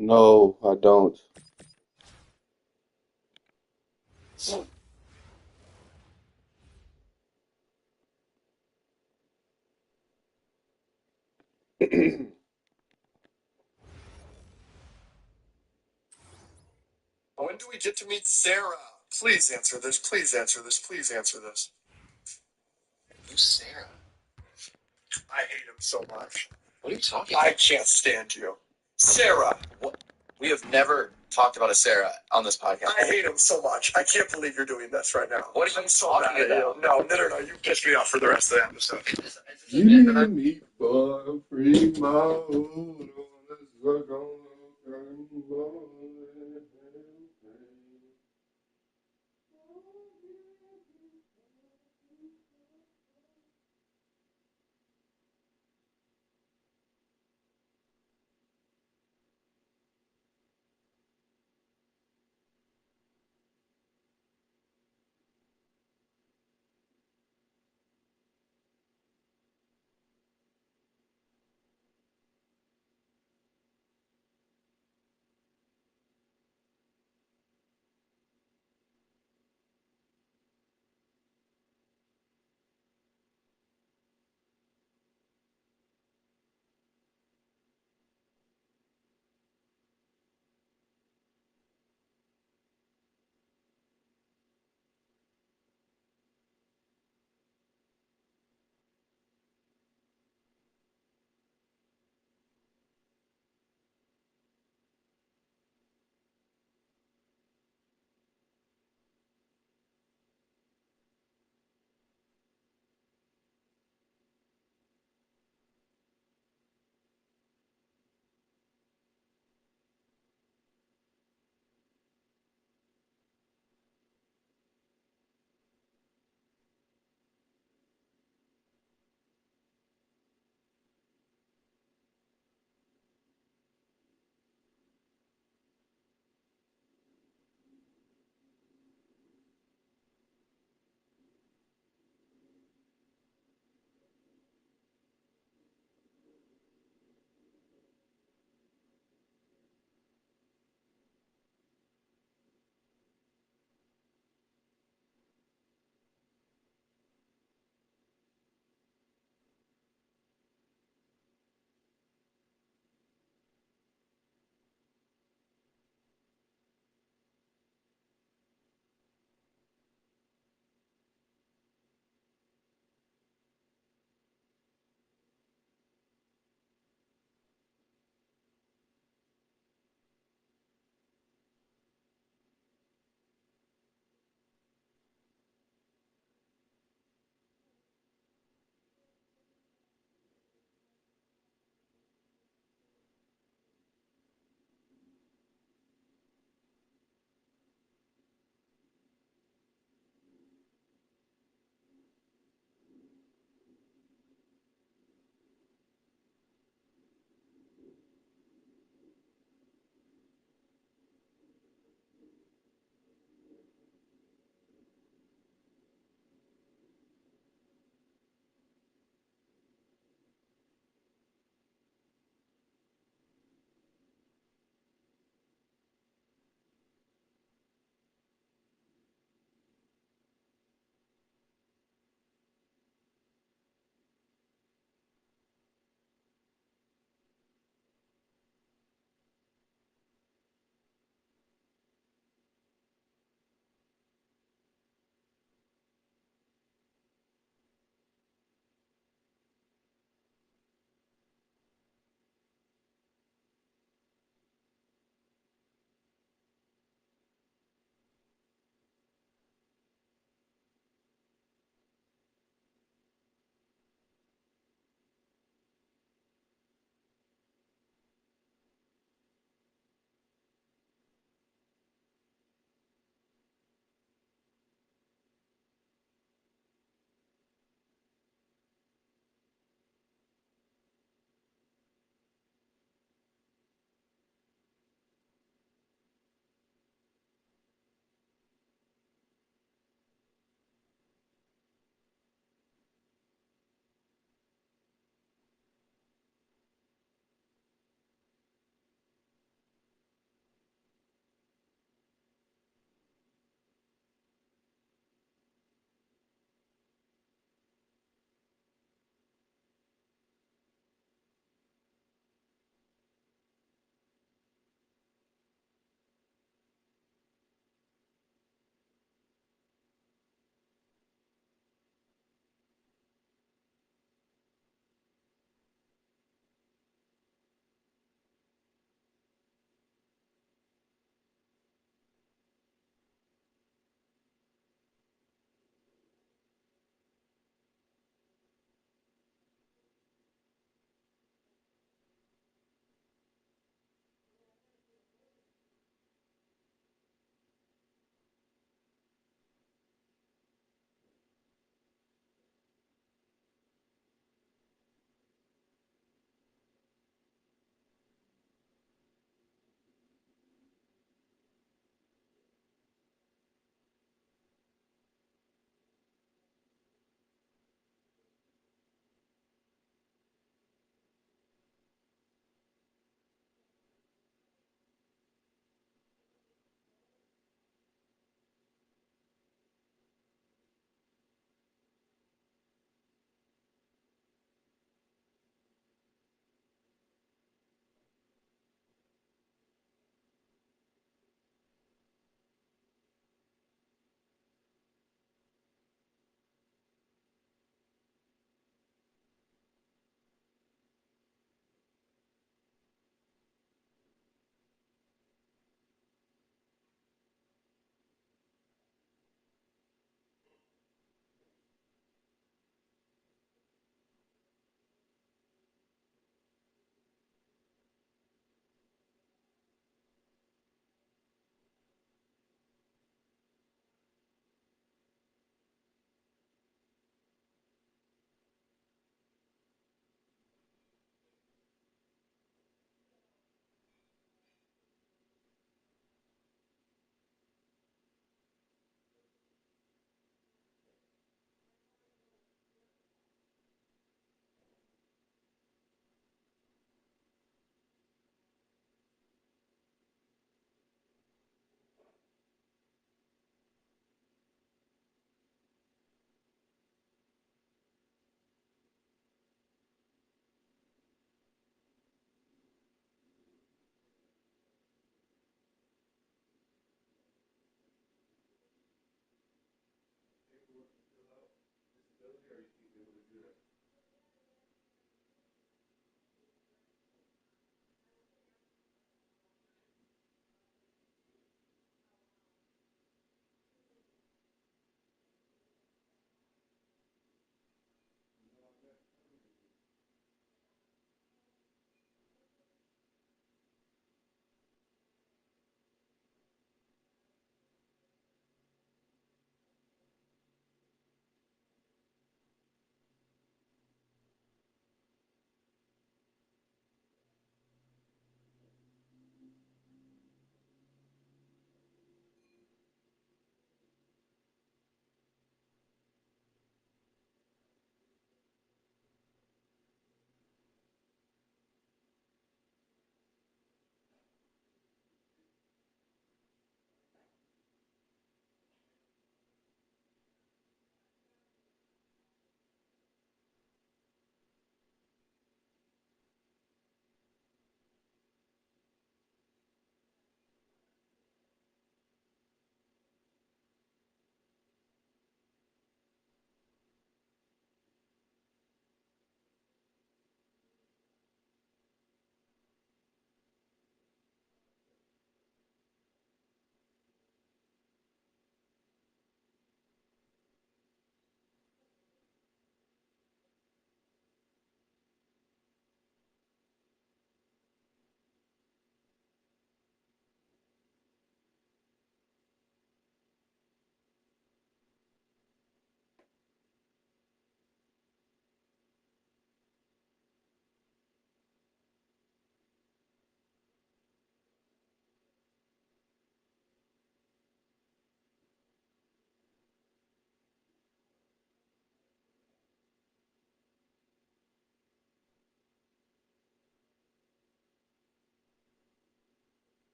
No, I don't. When do we get to meet Sarah? Please answer this. Please answer this. Please answer this. Who's Sarah? I hate him so much. What are you talking about? I can't stand you. Sarah. What? We have never talked about a Sarah on this podcast. I hate him so much. I can't believe you're doing this right now. What are you talking about? No. You pissed me off for the rest of the episode. You need me for a free mode. Let's work on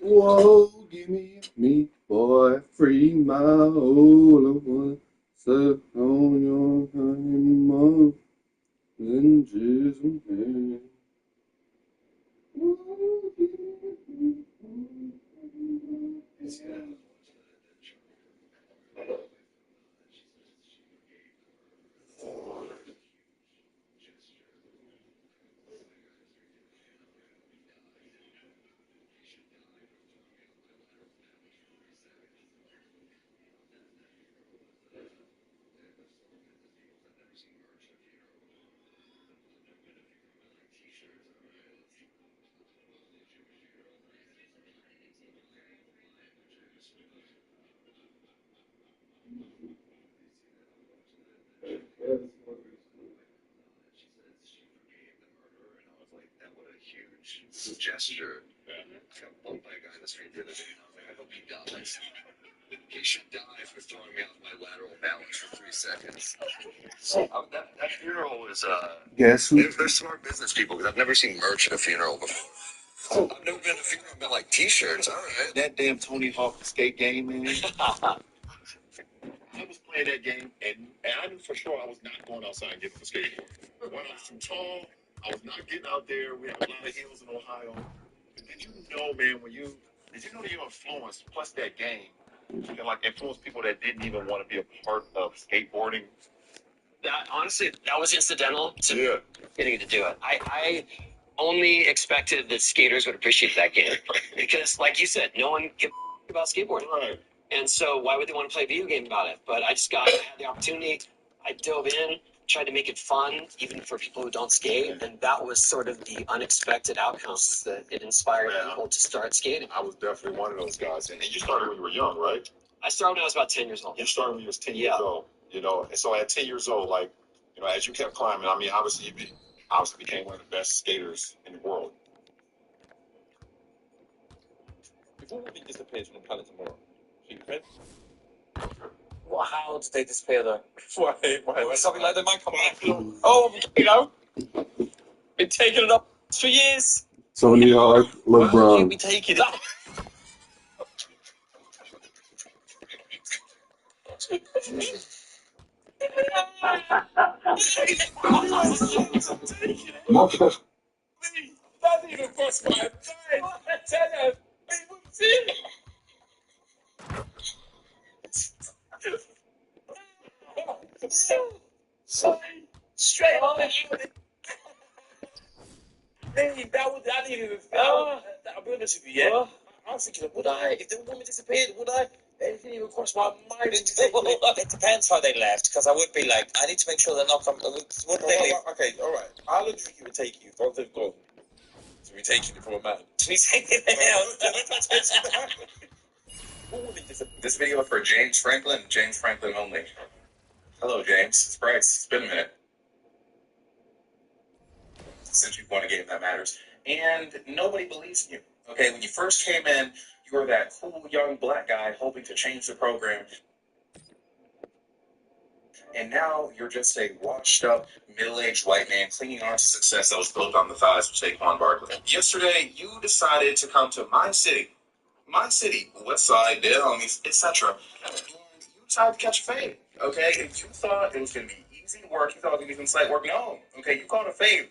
Whoa, give me meat, boy, free my whole one. Set on your honeymoon, and Jesus' name. Gesture. I got bumped by a guy in the street the other day, and I was like, I hope he dies. He should die for throwing me off my lateral balance for 3 seconds. That funeral was, Guess who? they're smart business people, because I've never seen merch at a funeral before. I've never been to a funeral and been like, t-shirts, all right. That damn Tony Hawk skate game, man. I was playing that game, and I knew for sure I was not going outside and getting the skateboard. One, I was too tall. I was not getting out there. We have a lot of hills in Ohio. But did you know, man, did you know that your influence, plus that game, can like influence people that didn't even want to be a part of skateboarding? That honestly, that was incidental to getting to do it. I only expected that skaters would appreciate that game because, like you said, no one gives a about skateboarding. Right. And so why would they want to play a video game about it? But I had the opportunity. I dove in, tried to make it fun, even for people who don't skate. And that was sort of the unexpected outcome, was that it inspired people to start skating. I was definitely one of those guys. And you started when you were young, right? I started when I was about 10 years old. You started when you was 10 years old, you know. And so at 10 years old, like, you know, as you kept climbing, I mean, obviously you became one of the best skaters in the world. Before we disappeared from the planet tomorrow, she friends? Well, how did they disappear though? Why? Something like they might come back. Oh, you know, been taking it up for years. Tony Hawk, Why would you LeBron. be taking it? That even crossed my mind. I tell you, it wouldn't see it. Straight on the Hey, that didn't even I'll be honest with you, yeah. I was thinking, would I, if the woman disappeared, would I? It didn't even cross my mind. It depends how they left, because I would be like, I need to make sure they're not coming. Wouldn't they leave? Okay, all right. How long do you think it would take you once they've gone to be taken from a man? To be taken This video is for James Franklin and James Franklin only. Hello, James. It's Bryce. It's been a minute since you've won a game that matters. And nobody believes in you. Okay, when you first came in, you were that cool young black guy hoping to change the program. And now you're just a washed-up, middle-aged white man clinging on to success that was built on the thighs of Saquon Barkley. Yesterday, you decided to come to my city, West Side, Dead Homies, etc. And you decided to catch a fade, okay? And you thought it was going to be easy work. You thought it was going to be some slight work. No, okay? You caught a fade.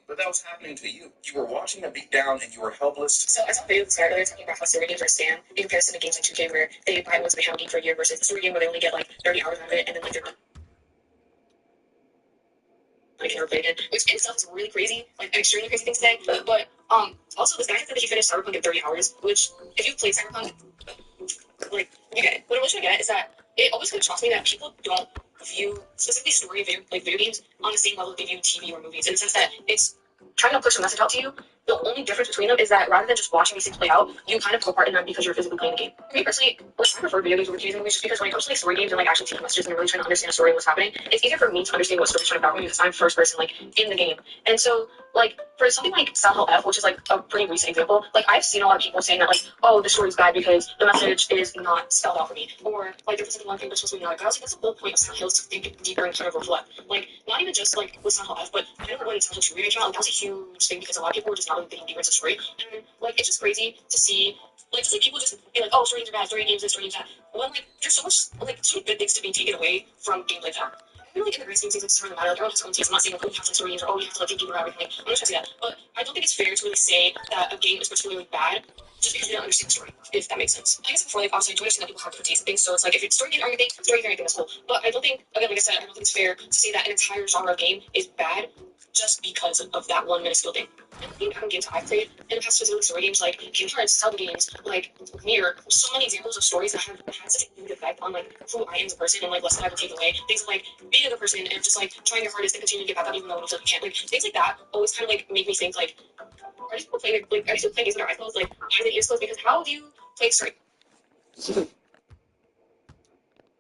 But that was happening to you. You were watching a beat down and you were helpless. So I saw a video this earlier talking about how story games are a scam in comparison to games like 2K where they buy once they have a game for a year versus a story game where they only get like 30 hours out of it and then like they're done. I can never play again. Which in itself is really crazy, like an extremely crazy thing to say. But also this guy said that he finished Cyberpunk in 30 hours, which if you've played Cyberpunk, like you get it. What I'm really trying to get is that it always kind of shocks me that people don't view specifically story video games on the same level they view TV or movies, in the sense that it's trying to push a message out to you. The only difference between them is that rather than just watching these things play out, you kind of take part in them because you're physically playing the game. For me personally, I prefer video games over TV movies just because when it comes to like story games and like actually taking messages and really trying to understand a story and what's happening, it's easier for me to understand what story's trying to about me because I'm first person like in the game. And so like for something like Silent Hill F, which is like a pretty recent example, like I've seen a lot of people saying that like, oh, the story's bad because the message is not spelled out for me, or like there's like one thing that's supposed to be not. But I was like, that's the whole point of Silent Hill is to think deeper and kind of reflect. Like not even just like with Silent Hill F, but I know when Silent Hill 2 remake came out, like, that was a huge thing because a lot of people were just not really thinking deeper into the story, and like it's just crazy to see. Like, just like people just be like, oh, story games are bad, story games this, story games that. When like there's so much like so many good things to be taken away from games like that. I feel like in the grand scheme of things, it's really matter. Like, everyone has their own taste. I'm not saying like, oh, you have to like story games or oh, you have to like think deeper about everything. I'm not trying to say that, but I don't think it's fair to really say that a game is particularly bad just because they don't understand the story. If that makes sense. I guess before, like, obviously, I do understand that people have different tastes in things, so it's like if it's story games are your thing, story games are your thing, that's cool. But I don't think, again, like I said, I don't think it's fair to say that an entire genre of game is bad just because of that one minuscule thing. And I think out of games I've played in the past, specifically story games like Kingdom Hearts, Zelda games, like Mirror, so many examples of stories that have had such a huge effect on like who I am as a person and like lessons I've taken away. Things like being a good person and just like trying your hardest to continue to get back up even though you can't. Like things like that always kind of like make me think like, are these people playing like are these people playing games with their eyes closed? Like eyes and ears closed? Because how do you play story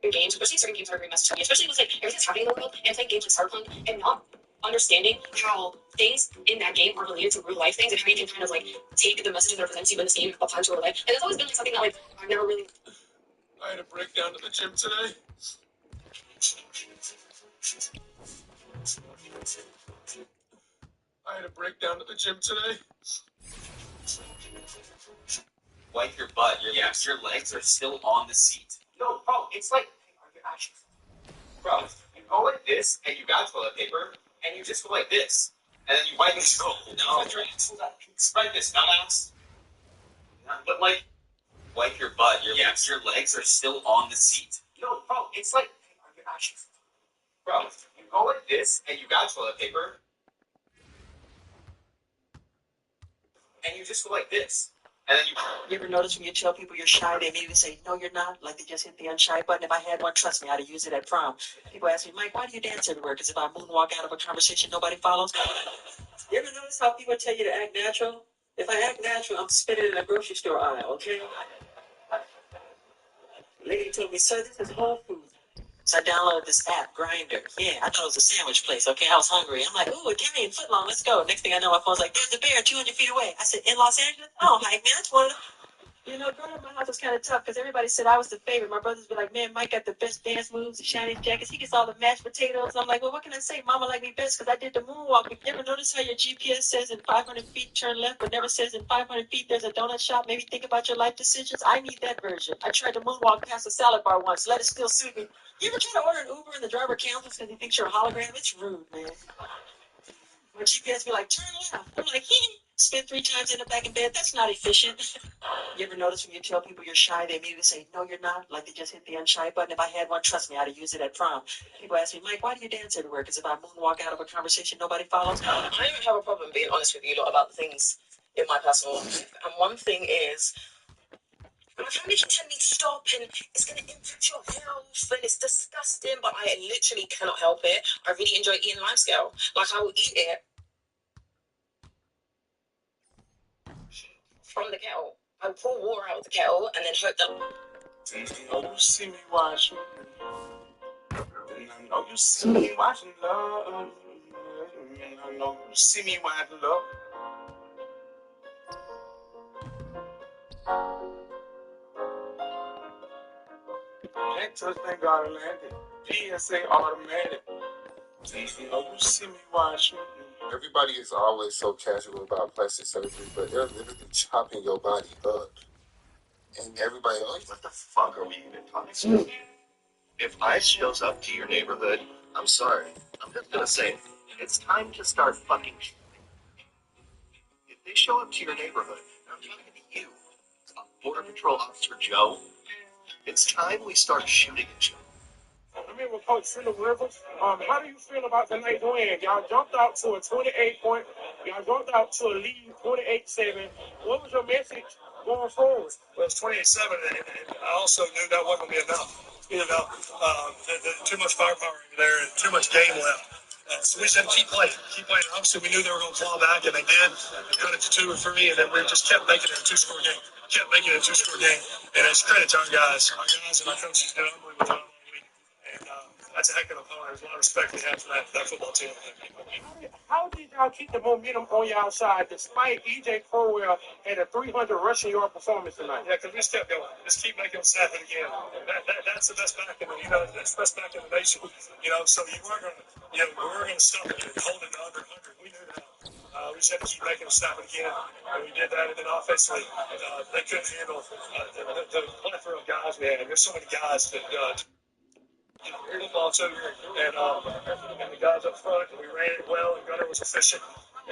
games, especially certain games that are very messed up, especially with like everything's happening in the world and playing games like Cyberpunk and not understanding how things in that game are related to real life things and how you can kind of like take the message that represents you in this game apply to real life. And it's always been like something that like I've never really. I had a breakdown at the gym today. Wipe your butt. Your legs are still on the seat. No, bro, it's like, bro, you go like this, and you got toilet paper, and you just go like this, and then you wipe it. No, spread this, dumbass. But like, wipe your butt. Your legs are still on the seat. No, bro, it's like, bro, you go like this, and you got toilet paper, and you just go like this. And then you ever notice when you tell people you're shy, they immediately say, no, you're not. Like they just hit the unshy button. If I had one, trust me, I'd have used it at prom. People ask me, Mike, why do you dance everywhere? Because if I moonwalk out of a conversation nobody follows. You ever notice how people tell you to act natural? If I act natural, I'm spinning in a grocery store aisle, okay? Lady told me, sir, this is Whole Foods. So I downloaded this app, Grinder. Yeah, I thought it was a sandwich place, okay? I was hungry. I'm like, ooh, Italian footlong, let's go. Next thing I know, my phone's like, there's a bear 200 feet away. I said, in Los Angeles? Oh, Mike, man, that's one of the... You know, growing up in my house was kind of tough because everybody said I was the favorite. My brothers were like, man, Mike got the best dance moves, the shiniest jackets. He gets all the mashed potatoes. I'm like, well, what can I say? Mama liked me best because I did the moonwalk. You ever notice how your GPS says in 500 feet turn left, but never says in 500 feet there's a donut shop? Maybe think about your life decisions. I need that version. I tried to moonwalk past a salad bar once. Let it still suit me. You ever try to order an Uber and the driver cancels because he thinks you're a hologram? It's rude, man. My GPS be like, turn left. I'm like, spin 3 times in the back in bed. That's not efficient. You ever notice when you tell people you're shy, they immediately say, no, you're not. Like they just hit the unshy button. If I had one, trust me, I'd have used it at prom. People ask me, Mike, why do you dance everywhere? Because if I moonwalk out of a conversation nobody follows. I don't have a problem being honest with you lot about the things in my personal life. And one thing is, my family can tell me to stop and it's going to impact your health and it's disgusting, but I literally cannot help it. I really enjoy eating life scale. Like, I will eat it from the kettle. I will pour water out of the kettle and then hope that... I know you see me watching. I know you see me watching love. I know you see me watching love. Can't touch, thank God I landed. PSA automatic. I know you see me watching. Everybody is always so casual about plastic surgery, but they're literally chopping your body up. And everybody else, What the fuck are we even talking about? If ICE shows up to your neighborhood, I'm sorry. I'm just gonna say, it's time to start fucking shooting. If they show up to your neighborhood, and I'm talking to you, Border Patrol Officer Joe, it's time we start shooting at you. I mean, with Coach Phillip Rivers, how do you feel about tonight's win? Y'all jumped out to a 28-point. Y'all jumped out to a lead 28-7. What was your message going forward? Well, it's 28-7, and I also knew that wasn't going to be enough. You know, too much firepower over there and too much game left. So we just had to keep playing. Obviously, we knew they were going to claw back, and they did. They cut it to 2 or 3, and then we just kept making it a 2-score game. And it's credit to our guys. Our guys and our coaches did an unbelievable job all week. And that's a heck of an opponent. There's a lot of respect they have for that football team. How did y'all keep the momentum on y'all side despite EJ Crowell had a 300 rushing yard performance tonight? Yeah, because we just kept going. Just keep making them snap it again. That's the best back in the, that's the best back in the nation. So we were going to stop it and hold it to under 100. We knew that. We just had to keep making them snap it again, and we did that. And then offensively, they couldn't handle the plethora of guys we had. There's so many guys that football too, and the guys up front, and we ran it well, and Gunner was efficient,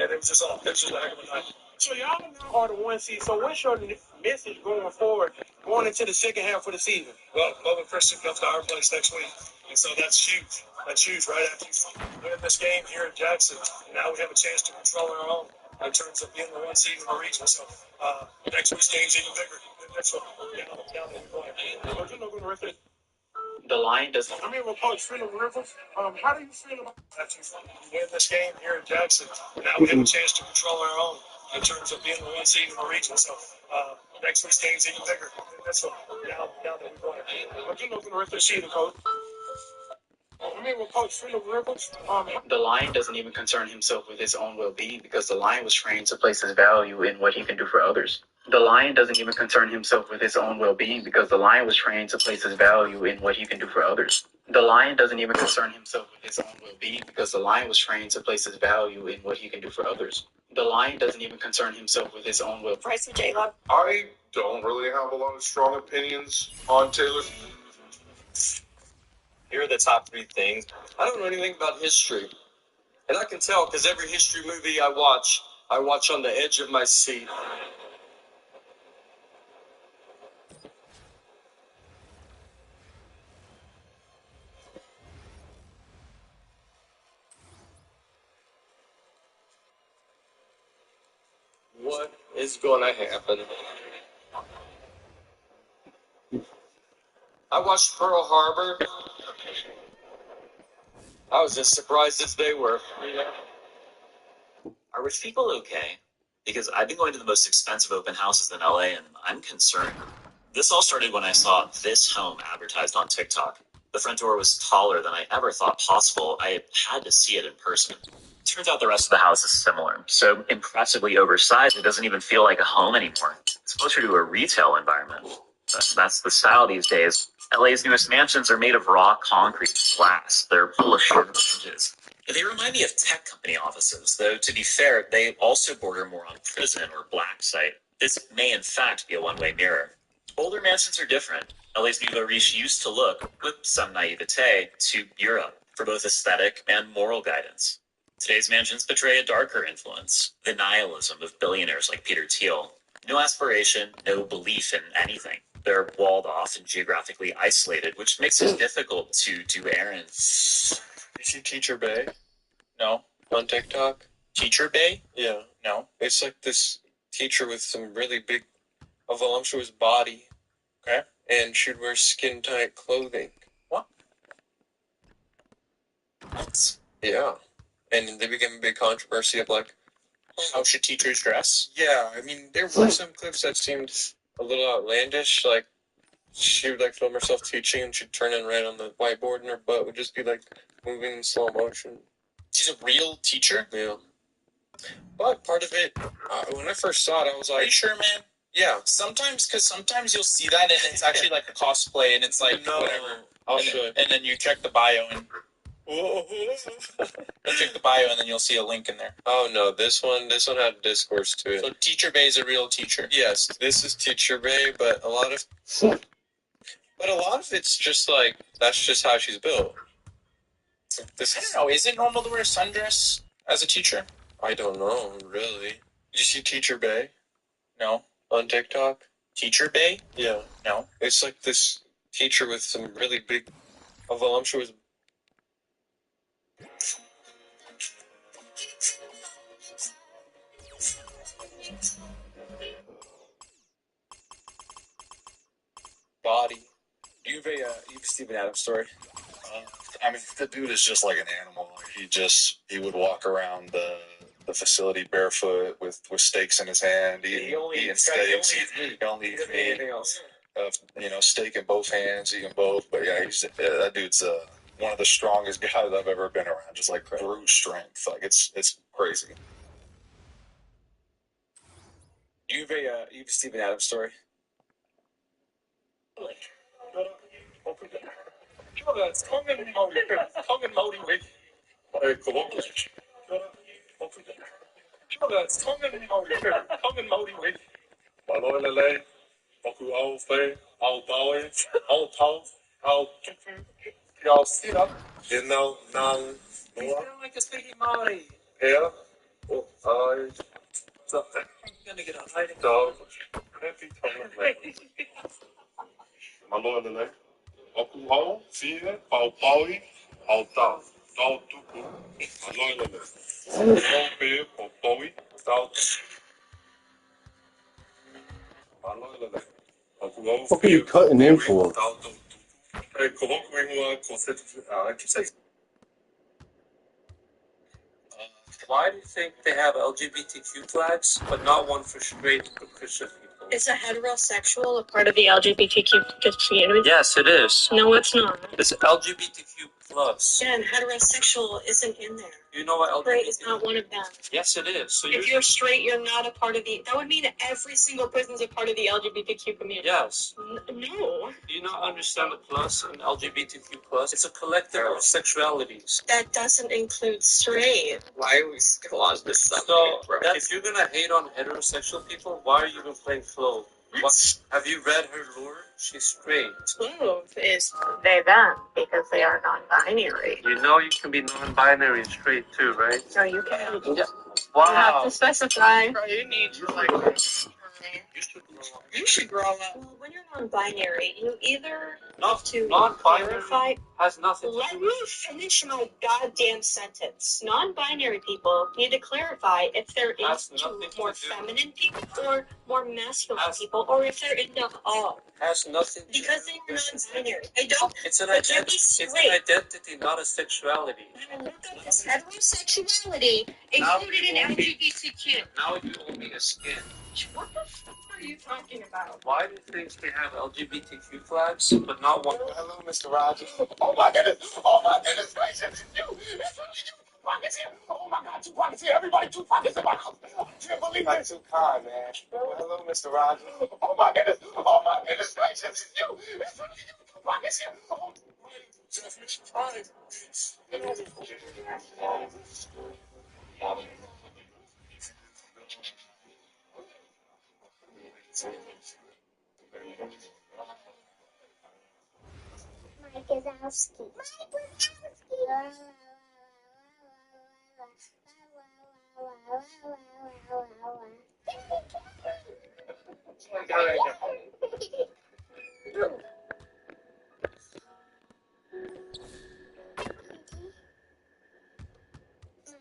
and it was just a heck of a night. So y'all now are the 1 seed. So what's your message going forward, going into the second half of the season? Well, Bubba Christian comes to our place next week, and so that's huge. That's huge. Right after you win this game here in Jackson, now we have a chance to control our own in terms of being the 1 seed in the region. So next week's game's even bigger. That's what now that we're going. But you're not going to rest it. The line doesn't. I mean, with Coach Phillip Rivers, how do you feel about that? You win this game here in Jackson, now we have a chance to control our own in terms of being the 1 seed in the region. So next week's game's even bigger. That's what now that we're going. But you're not going to rest the season, Coach. I mean, with Coach Phillip Rivers, The Lion doesn't even concern himself with his own well-being because the Lion was trained to place his value in what he can do for others. The Lion doesn't even concern himself with his own well-being because the Lion was trained to place his value in what he can do for others. The Lion doesn't even concern himself with his own well-being because the Lion was trained to place his value in what he can do for others. The Lion doesn't even concern himself with his own well-being. Bryce and J-Lab. I don't really have a lot of strong opinions on Taylor. Here are the top 3 things. I don't know anything about history. And I can tell because every history movie I watch on the edge of my seat. What is going to happen? I watched Pearl Harbor. I was as surprised as they were. Are rich people okay? Because I've been going to the most expensive open houses in LA and I'm concerned. This all started when I saw this home advertised on TikTok. The front door was taller than I ever thought possible. I had to see it in person. Turns out the rest of the house is similar. So impressively oversized, it doesn't even feel like a home anymore. It's closer to a retail environment. That's the style these days. LA's newest mansions are made of raw concrete glass. They're full of sharp edges. They remind me of tech company offices, though to be fair, they also border more on prison or black site. This may in fact be a one-way mirror. Older mansions are different. LA's Nouveau Riche used to look, with some naivete, to Europe for both aesthetic and moral guidance. Today's mansions portray a darker influence, the nihilism of billionaires like Peter Thiel. No aspiration, no belief in anything. They're walled off and geographically isolated, which makes it difficult to do errands. You see Teacher Bay No. on TikTok? Teacher Bay? Yeah. No. It's like this teacher with some really big, a voluptuous body. Okay. And she'd wear skin-tight clothing. What? Yeah. And they became a big controversy of like, How should teachers dress? yeah, I mean, there were some clips that seemed a little outlandish, like she would like film herself teaching and she'd turn and write on the whiteboard and her butt would just be like moving in slow motion. She's a real teacher? Yeah. But part of it, when I first saw it, I was Are you like, sure, man? yeah. Sometimes you'll see that and it's actually like a cosplay and it's like No, whatever. I'll and, show you. and then you check the bio and you check the bio and then you'll see a link in there. Oh no, this one had discourse to it. So Teacher Bay is a real teacher. Yes, this is Teacher Bay, but a lot of it's just like that's just how she's built. I don't know. Is it normal to wear a sundress as a teacher? I don't know, really. Did you see Teacher Bay No. on TikTok? Teacher Bay? Yeah. No. It's like this teacher with some really big, a voluptuous. Body. You've Steven Adams story. I mean, the dude is just like an animal. He would walk around the facility barefoot with steaks in his hand, eating steaks. He only eats meat. Anything else? Steak in both hands, eating both. But yeah, that dude's one of the strongest guys I've ever been around. Just like brute strength. Like it's crazy. You've a Steven Adams story. You know, now, You sound like a speaking Maori. yeah, Something. You're gonna get a hiding. dog, Malolele, Okuho, Fia, Paupaui, Autau, Tau Tuku, Malolele, Ope, Popoi, Tau, Malolele, Okuho, What are you cutting in for? Hey, I keep saying. Why do you think they have LGBTQ flags, but not one for straight or Christian people? Is a heterosexual a part of the LGBTQ community? Yes, it is. No, it's not. It's LGBTQ plus. Yeah, and heterosexual isn't in there. You know what Straight LGBT is not one of them. Yes, it is. So If you're straight, you're not a part of the. That would mean every single person's a part of the LGBTQ community. Yes. No. Do you not understand the plus and LGBTQ plus? It's a collective of sexualities. That doesn't include straight. Why are we still on this subject, So bro? if you're gonna hate on heterosexual people, why are you even playing Flo? What? Have you read her lore? She's straight. Clove is they them because they are non-binary. You know you can be non-binary and straight too, right? No, you can't. Yeah. You have Wow. to specify. Bro, you need to like. You should grow up. Well, when you're non-binary, you either No, have to non-binary clarify. has nothing to Let do me finish my goddamn sentence. Non-binary people need to clarify if they're Has into nothing to more do. feminine people or more masculine Has- people, or if they're into all. has nothing to Because do they're with non-binary. I don't. It's an But they're identity. It's an straight. identity, not a sexuality. I'm gonna look up this heterosexuality Now included you in owe me- LGBTQ. Now you owe me a skin. What the fuck are you talking about? Why do you think they have LGBTQ flags, but not one? Hello, Mr. Rogers. Oh my goodness! Oh my goodness gracious! It's you! It's you! Pockets here! Oh my God! 2 pockets here! Everybody! 2 pockets in my house! I can't believe it! Too kind, man. Hello, Mr. Rogers. Oh my goodness! Oh my goodness gracious! It's you! It's you! 2 pockets here! Oh, Jeff, fine.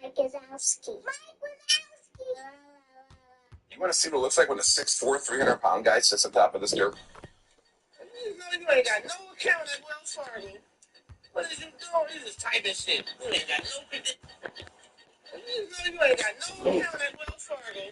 Mike Wazowski. You want to see what it looks like when a 6'4", 300-pound guy sits on top of this dirt? You ain't got no account at Wells Fargo. What is you doing? You just typing shit. You ain't got no. You ain't got no account at Wells Fargo.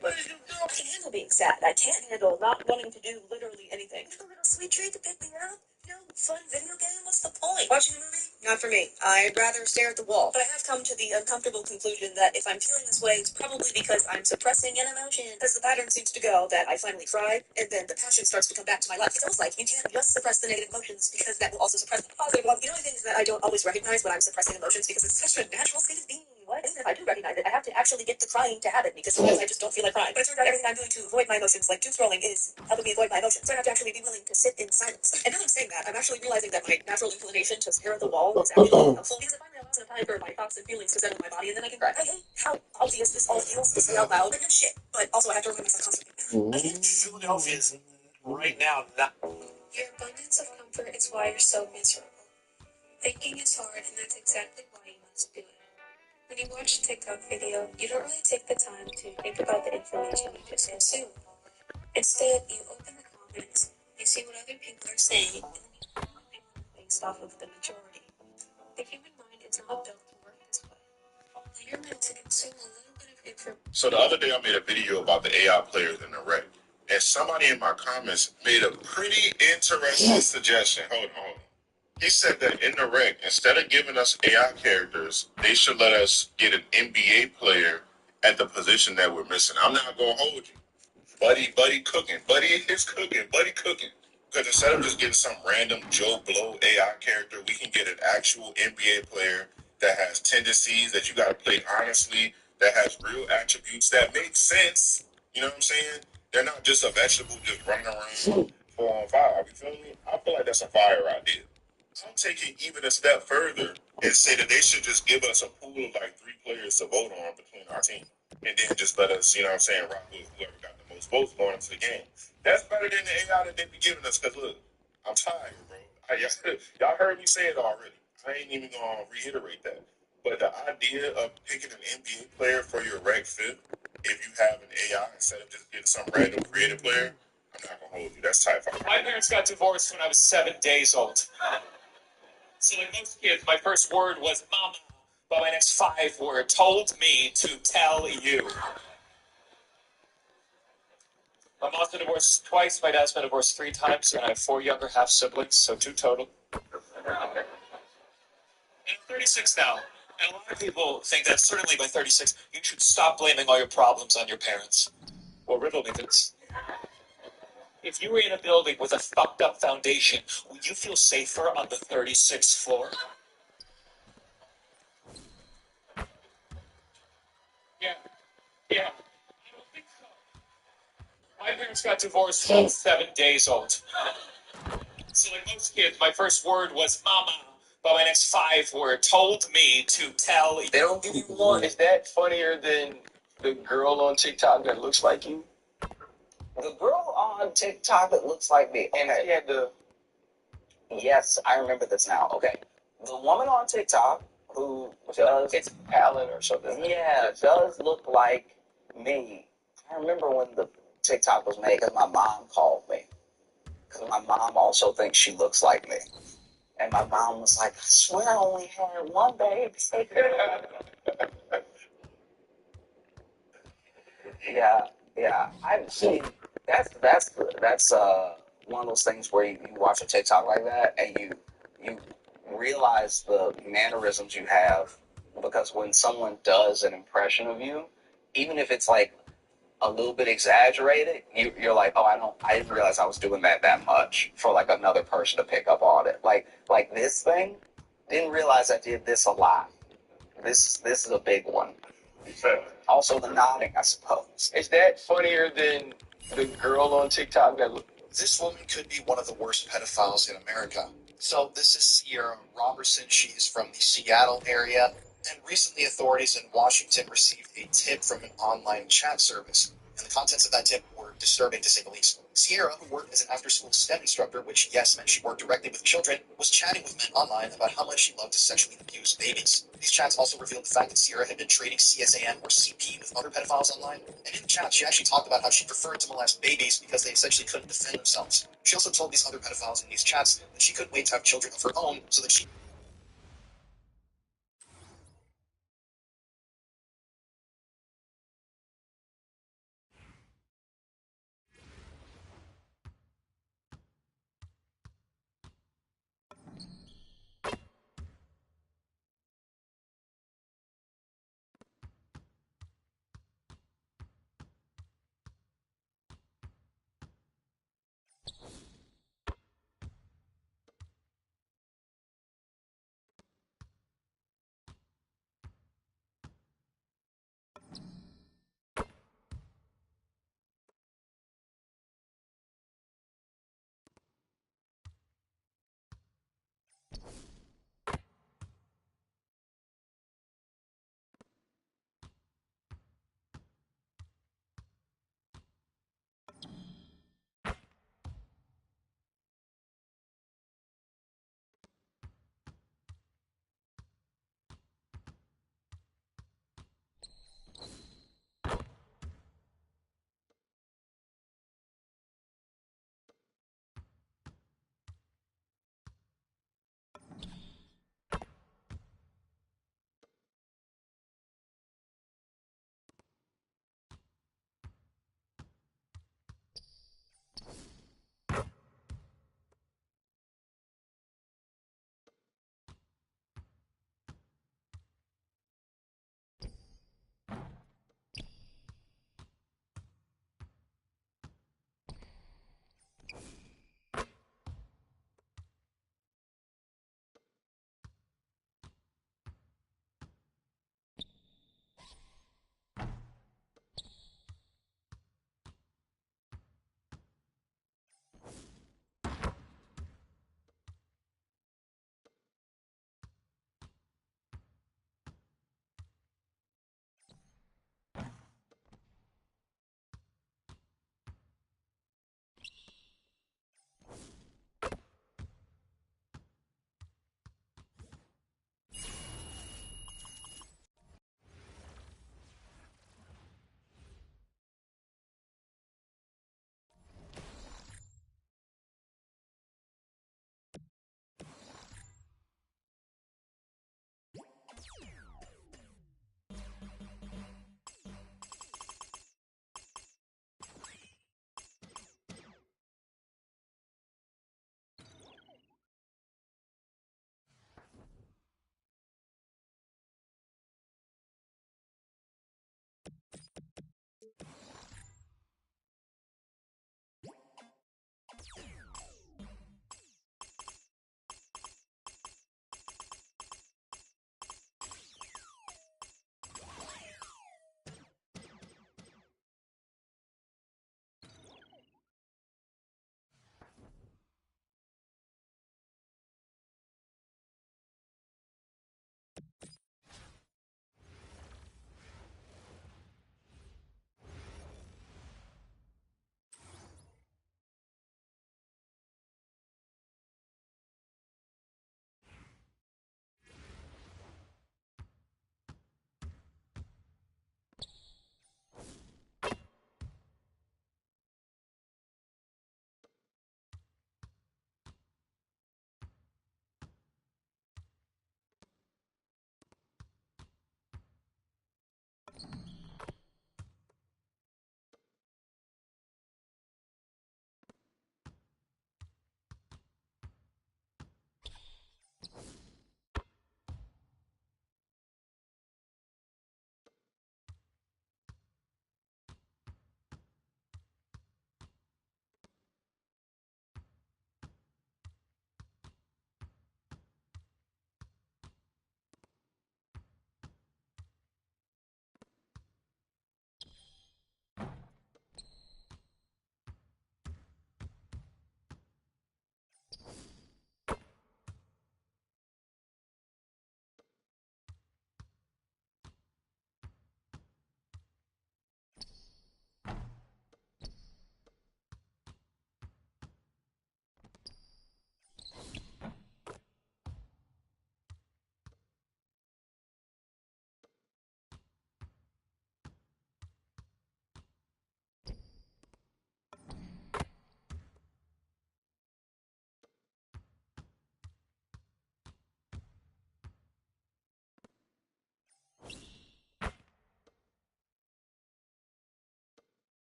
What is you doing? I can handle being sad. I can't handle not wanting to do literally anything. A little sweet treat to pick me up. You know, fun video game. What's the point? Watching a movie? Not for me. I'd rather stare at the wall. But I have come to the uncomfortable conclusion that if I'm feeling this way, it's probably because I'm suppressing an emotion. Because the pattern seems to go that I finally cry, and then the passion starts to come back to my life. It's almost like you can't just suppress the negative emotions because that will also suppress the positive ones. The only thing is that I don't always recognize when I'm suppressing emotions because it's such a natural state of being. What? And if I do recognize it, I have to actually get to crying to have it because sometimes I just don't feel like crying. But it turns out everything I'm doing to avoid my emotions, like doom scrolling, is helping me avoid my emotions. So I have to actually be willing to sit in silence. And now I'm saying that, I'm actually realizing that my natural inclination to stare at the wall is actually helpful because it finally allows enough time for my thoughts and feelings to settle in my body, and then I can cry. I hate how obvious this all feels to say out loud, but no shit. But also I have to remind myself constantly. I think Philadelphia is right now not. Your abundance of comfort is why you're so miserable. Thinking is hard, and that's exactly why you must do it. When you watch a TikTok video, you don't really take the time to think about the information you just consume. Instead, you open the comments, you see what other people are saying, and then you pick based off of the majority. The human mind is not built to work this way. You're meant to consume a little bit of information. So the other day I made a video about the AI players in the wreck, and somebody in my comments made a pretty interesting suggestion. Hold on. He said that in the rec, instead of giving us AI characters, they should let us get an NBA player at the position that we're missing. I'm not gonna hold you. Buddy cooking. Buddy is cooking. Buddy cooking. Because instead of just getting some random Joe Blow AI character, we can get an actual NBA player that has tendencies that you got to play honestly, that has real attributes that make sense. You know what I'm saying? They're not just a vegetable just running around 4-on-5. You feel me? I feel like that's a fire idea. I'm taking even a step further and say that they should just give us a pool of like 3 players to vote on between our team. And then just let us, you know what I'm saying, rock with whoever got the most votes going into the game. That's better than the AI that they be giving us. Because look, I'm tired, bro. Y'all heard me say it already. I ain't even going to reiterate that. But the idea of picking an NBA player for your reg fifth, if you have an AI instead of just getting some random creative player, I'm not going to hold you. That's type 5. My parents got divorced when I was 7 days old. So like most kids, my first word was mama, but my next 5 were told me to tell you. My mom's been divorced twice, my dad's been divorced 3 times, and I have 4 younger half siblings, so 2 total. And I'm 36 now, and a lot of people think that certainly by 36, you should stop blaming all your problems on your parents. Well, riddle me this. If you were in a building with a fucked up foundation, would you feel safer on the 36th floor? Yeah. I don't think so. My parents got divorced when I was 7 days old. So like most kids, my first word was mama, but my next 5 were told me to tell you. They don't give you one. Is that funnier than the girl on TikTok that looks like you? The girl on TikTok that looks like me. And she had the... Yes, I remember this now. Okay. The woman on TikTok who does, It's Alan or something. yeah, does look like me. I remember when the TikTok was made because my mom called me. Because my mom also thinks she looks like me. And my mom was like, I swear I only had one baby. Yeah. I've seen that's one of those things where you watch a TikTok like that and you realize the mannerisms you have because when someone does an impression of you, even if it's like a little bit exaggerated, you're like, oh, I didn't realize I was doing that much for like another person to pick up on it. Like this thing, didn't realize I did this a lot. This is a big one. Also the nodding, I suppose. Is that funnier than the girl on TikTok that looked... This woman could be one of the worst pedophiles in America. So this is Sierra Robertson. She is from the Seattle area. And recently authorities in Washington received a tip from an online chat service. And the contents of that tip were disturbing to say the least. Sierra, who worked as an after-school STEM instructor, which yes meant she worked directly with children, was chatting with men online about how much she loved to sexually abuse babies. These chats also revealed the fact that Sierra had been trading CSAM or CP with other pedophiles online. And in the chat, she actually talked about how she preferred to molest babies because they essentially couldn't defend themselves. She also told these other pedophiles in these chats that she couldn't wait to have children of her own so that she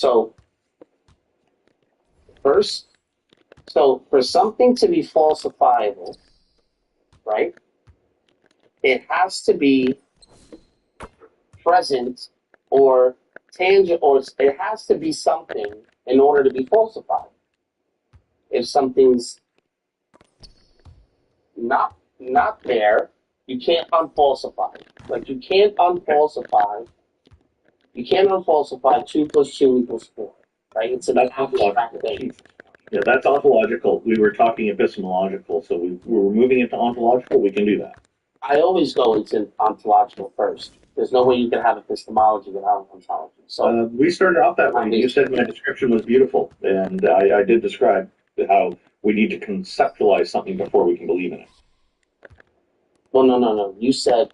So first, so for something to be falsifiable, right, it has to be present or tangible, or it has to be something in order to be falsified. If something's not there, you can't unfalsify. Like you can't unfalsify 2 plus 2 equals 4. Right? It's an abstract thing. Yeah, that's ontological. We were talking epistemological, so we're moving into ontological. We can do that. I always go into ontological first. There's no way you can have epistemology without ontology. So we started off that way. You said my description was beautiful, and I did describe how we need to conceptualize something before we can believe in it. Well, no. You said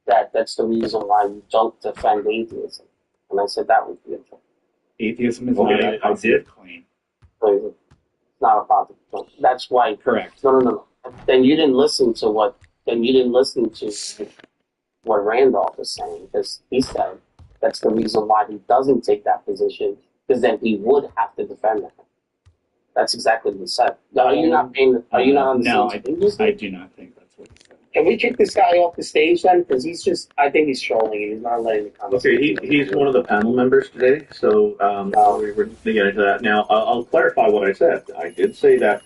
that's the reason why you don't defend atheism. And I said that was beautiful. Atheism is not a positive claim. It's not a positive claim. That's why. Correct. No. Then you didn't listen to what Randolph is saying, because he said that's the reason why he doesn't take that position, because then he would have to defend that. That's exactly what he said. Are you not on the same page? I do not think that's what he said. Can we kick this guy off the stage then? Because I think he's trolling and he's not letting the conversation. Okay, he's one of the panel members today, so we're going to get into that. Now, I'll clarify what I said. I did say that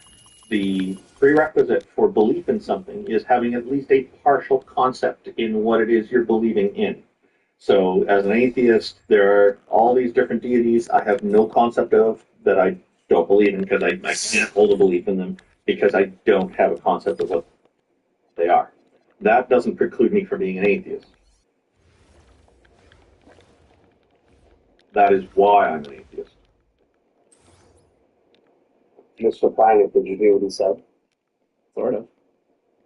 the prerequisite for belief in something is having at least a partial concept in what it is you're believing in. So, as an atheist, there are all these different deities I have no concept of that I don't believe in because I can't hold a belief in them because I don't have a concept of what they are. That doesn't preclude me from being an atheist. That is why I'm an atheist. Mr. Piner, did you hear what he said? Sort of.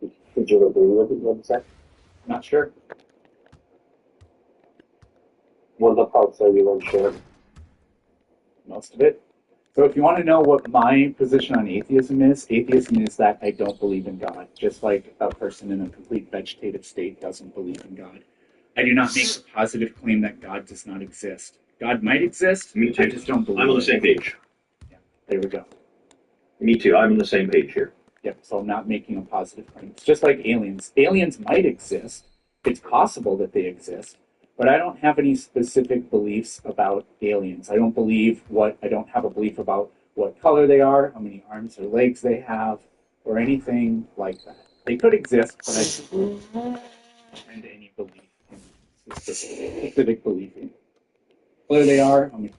Did you agree with what he said? Not sure. What are the parts that you weren't sure? Most of it. So if you want to know what my position on atheism is that I don't believe in God, just like a person in a complete vegetative state doesn't believe in God. I do not make a positive claim that God does not exist. God might exist, Me too. I just don't believe I'm on the same page. Yeah, there we go. Me too. I'm on the same page here. Yep, so I'm not making a positive claim. It's just like aliens. Aliens might exist. It's possible that they exist. But I don't have any specific beliefs about aliens. I don't have a belief about what color they are, how many arms or legs they have, or anything like that. They could exist, but I don't have any belief in specific belief in whether they are, how many.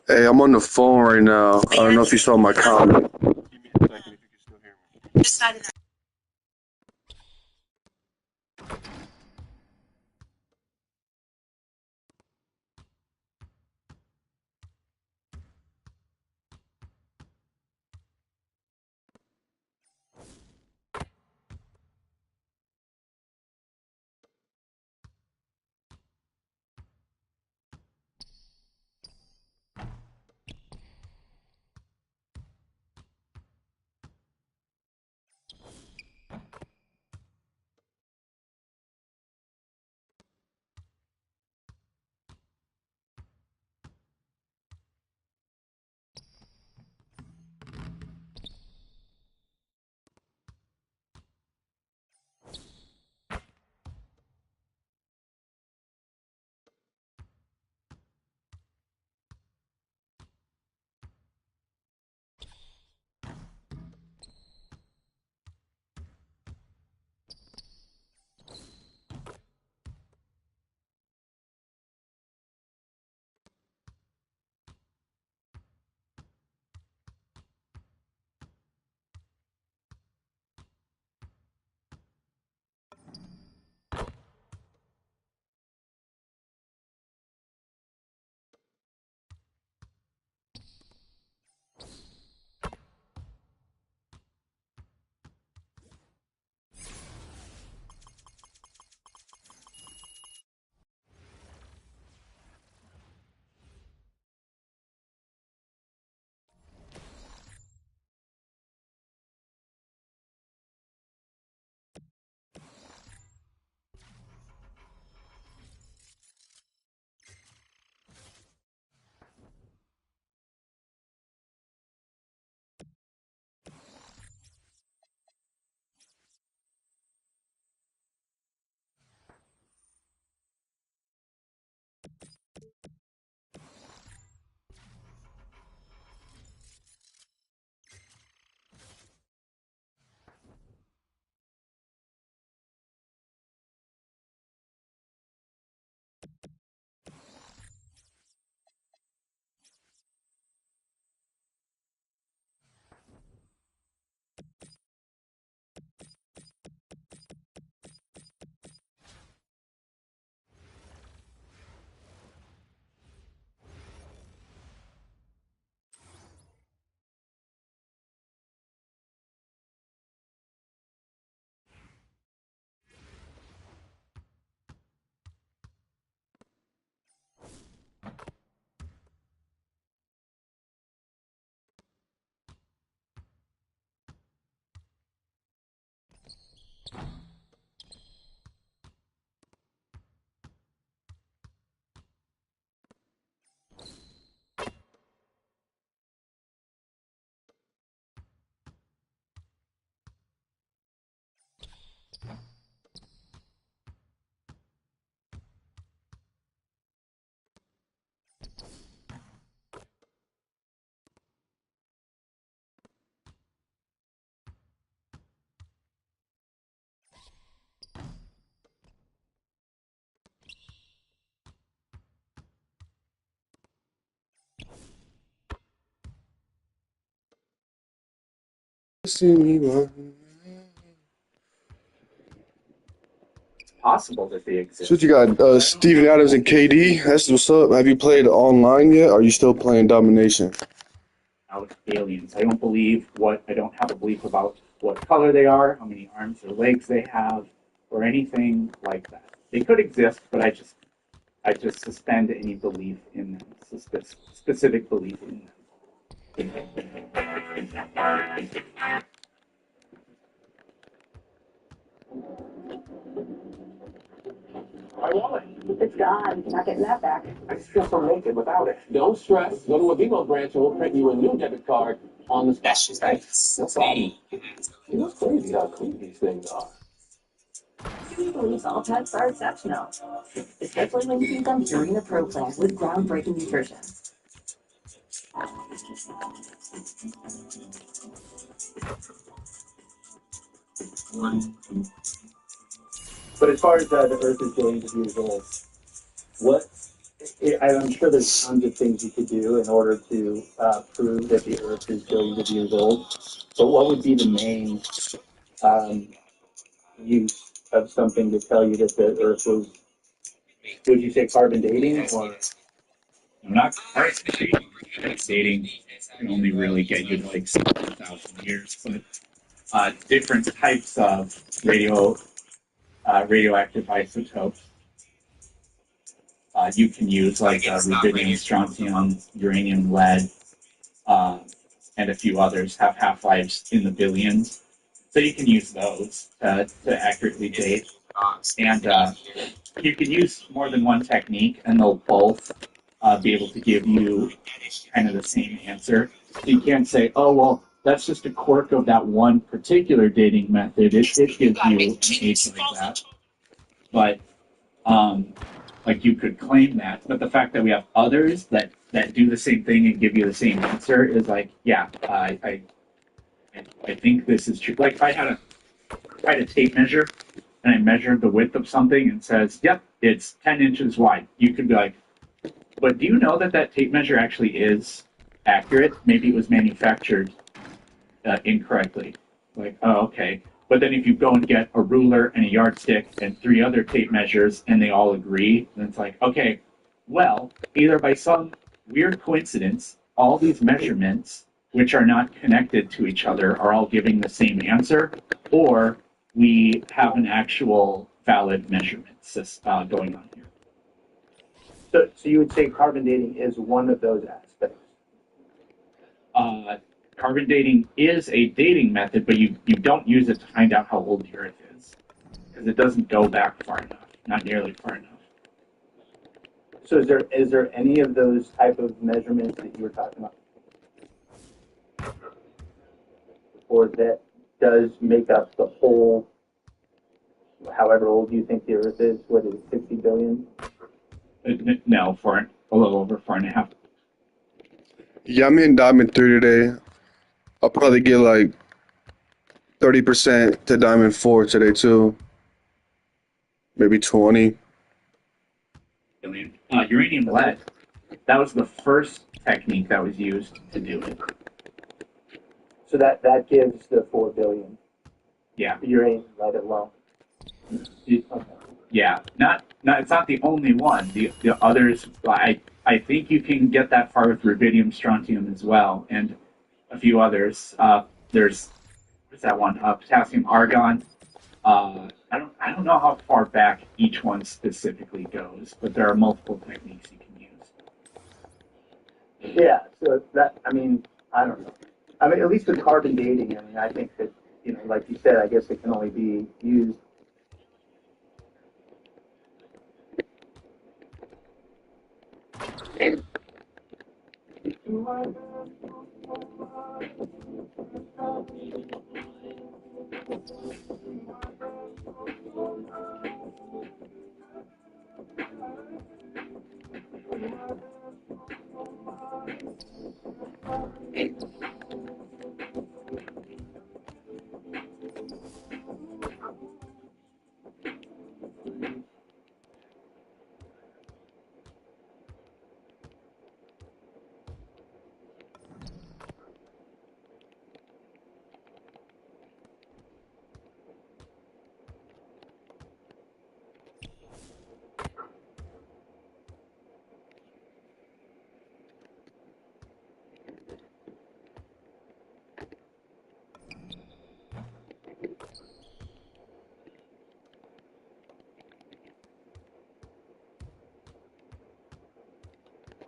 Hey, I'm on the phone right now. I don't know if you saw my comment. Decided that. See me, It's possible that they exist. so what you got? Steven Adams and KD. That's what's up. Have you played online yet? Or are you still playing Domination? Out aliens. I don't believe I don't have a belief about what color they are, how many arms or legs they have, or anything like that. They could exist, but I just suspend any belief in them, specific belief in them. My wallet. It's gone. You're not getting that back. I just feel so naked without it. Don't stress. Go to a BMO branch and we'll print you a new debit card on the spot. That's just nice. That's me. You know, it's crazy how clean these things are. Few beliefs all pets are exceptional, especially when you feed them Purina Pro Plan with groundbreaking nutrition. But as far as the Earth is billions of years old, what I'm sure there's tons of things you could do in order to prove that the Earth is billions of years old. But what would be the main use of something to tell you that the Earth was? Would you say carbon dating or? Not carbon dating. Dating can only really get you to like 600,000 years, but different types of radioactive isotopes. You can use like rubidium, strontium, uranium, lead, and a few others have half-lives in the billions. So you can use those to accurately date. And you can use more than one technique, and they'll both be able to give you kind of the same answer. So you can't say, oh, well, that's just a quirk of that one particular dating method. It gives you an age like that. But like you could claim that, but the fact that we have others that do the same thing and give you the same answer is like, yeah, I think this is true. Like if I had a tape measure and I measured the width of something and says, yep, it's 10 inches wide, you could be like, but do you know that that tape measure actually is accurate? Maybe it was manufactured incorrectly. Like, oh, okay. But then if you go and get a ruler and a yardstick and 3 other tape measures and they all agree, then it's like, okay, well, either by some weird coincidence, all these measurements, which are not connected to each other, are all giving the same answer, or we have an actual valid measurement going on here. So you would say carbon dating is one of those aspects? Carbon dating is a dating method, but you don't use it to find out how old the Earth is, because it doesn't go back far enough, not nearly far enough. So is there any of those type of measurements that you were talking about, or that does make up the whole, however old you think the Earth is? What is it, 60 billion? No, for a little over 4.5. Yeah, I'm in Diamond 3 today. I'll probably get like 30% to Diamond 4 today too. Maybe 20. Uranium lead, that was the first technique that was used to do it. So that gives the 4 billion. Yeah. Uranium lead alone. Okay. Yeah, not it's not the only one. The others, I think you can get that far with rubidium, strontium as well, and a few others. There's what's that one? Potassium, argon. I don't know how far back each one specifically goes, but there are multiple techniques you can use. Yeah. So that, I mean, I don't know. I mean, at least with carbon dating, I mean, I think that, like you said, I guess it can only be used.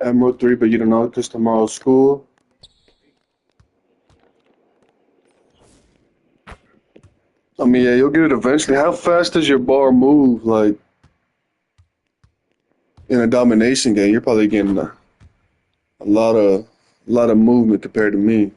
Emerald 3, but you don't know because tomorrow's school. I mean, yeah, you'll get it eventually. How fast does your bar move? Like in a domination game, you're probably getting a lot of movement compared to me.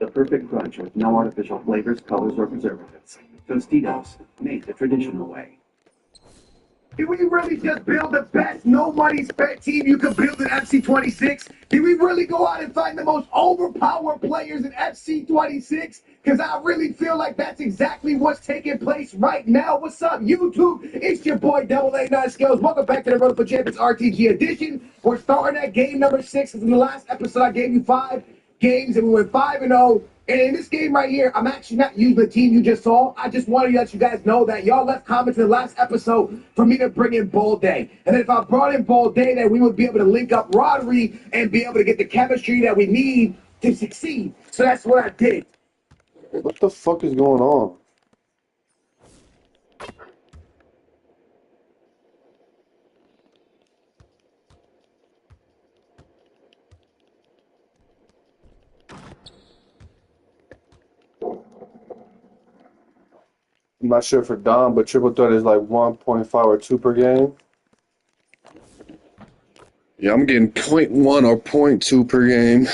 perfect crunch with no artificial flavors, colors, or preservatives. Tostitos, made the traditional way. Did we really just build the best no money spent team you could build in FC26? Did we really go out and find the most overpowered players in FC26? Because I really feel like that's exactly what's taking place right now. What's up, YouTube? It's your boy Double A9 Skills. Welcome back to the Road for Champions RTG edition. We're starting at game number 6. In the last episode, I gave you 5 games and we went 5-0. And in this game right here, I'm actually not using the team you just saw. I just wanted to let you guys know that y'all left comments in the last episode for me to bring in Ball Day. And then if I brought in Ball Day, then we would be able to link up Rodri and be able to get the chemistry that we need to succeed. So that's what I did. What the fuck is going on? I'm not sure for Dom, but triple threat is like 1.5 or 2 per game. Yeah, I'm getting 0.1 or 0.2 per game.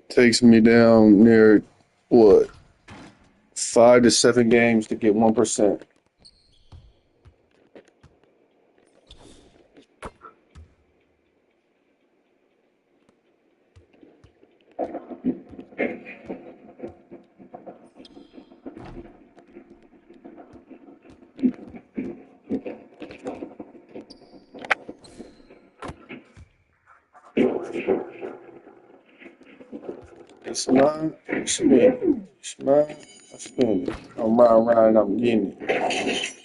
Takes me down near, what, 5 to 7 games to get 1%. It's mine. It's mine. It's mine. I spend it. I'm around and I'm getting it.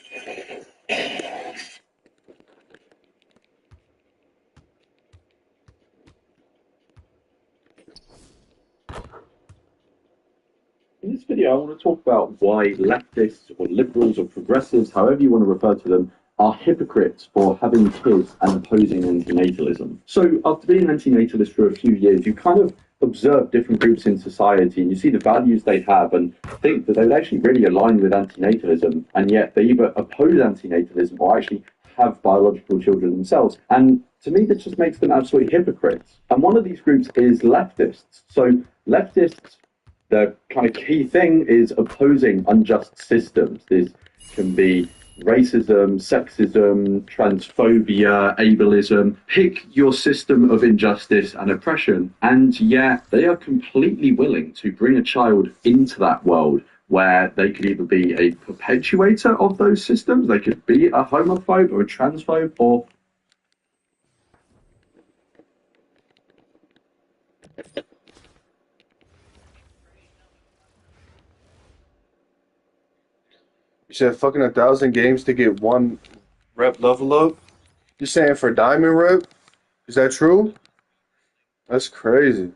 In this video, I want to talk about why leftists or liberals or progressives, however you want to refer to them, are hypocrites for having kids and opposing antinatalism. So after being an antinatalist for a few years, you kind of observe different groups in society and you see the values they have and think that they would actually really align with antinatalism, and yet they either oppose antinatalism or actually have biological children themselves. And to me, that just makes them absolutely hypocrites. And one of these groups is leftists. So leftists, the kind of key thing is opposing unjust systems. This can be racism, sexism, transphobia, ableism. Pick your system of injustice and oppression, and yet they are completely willing to bring a child into that world where they could either be a perpetuator of those systems, they could be a homophobe or a transphobe, or You said fucking 1,000 games to get 1 rep level up? You saying for diamond rep? Is that true? That's crazy.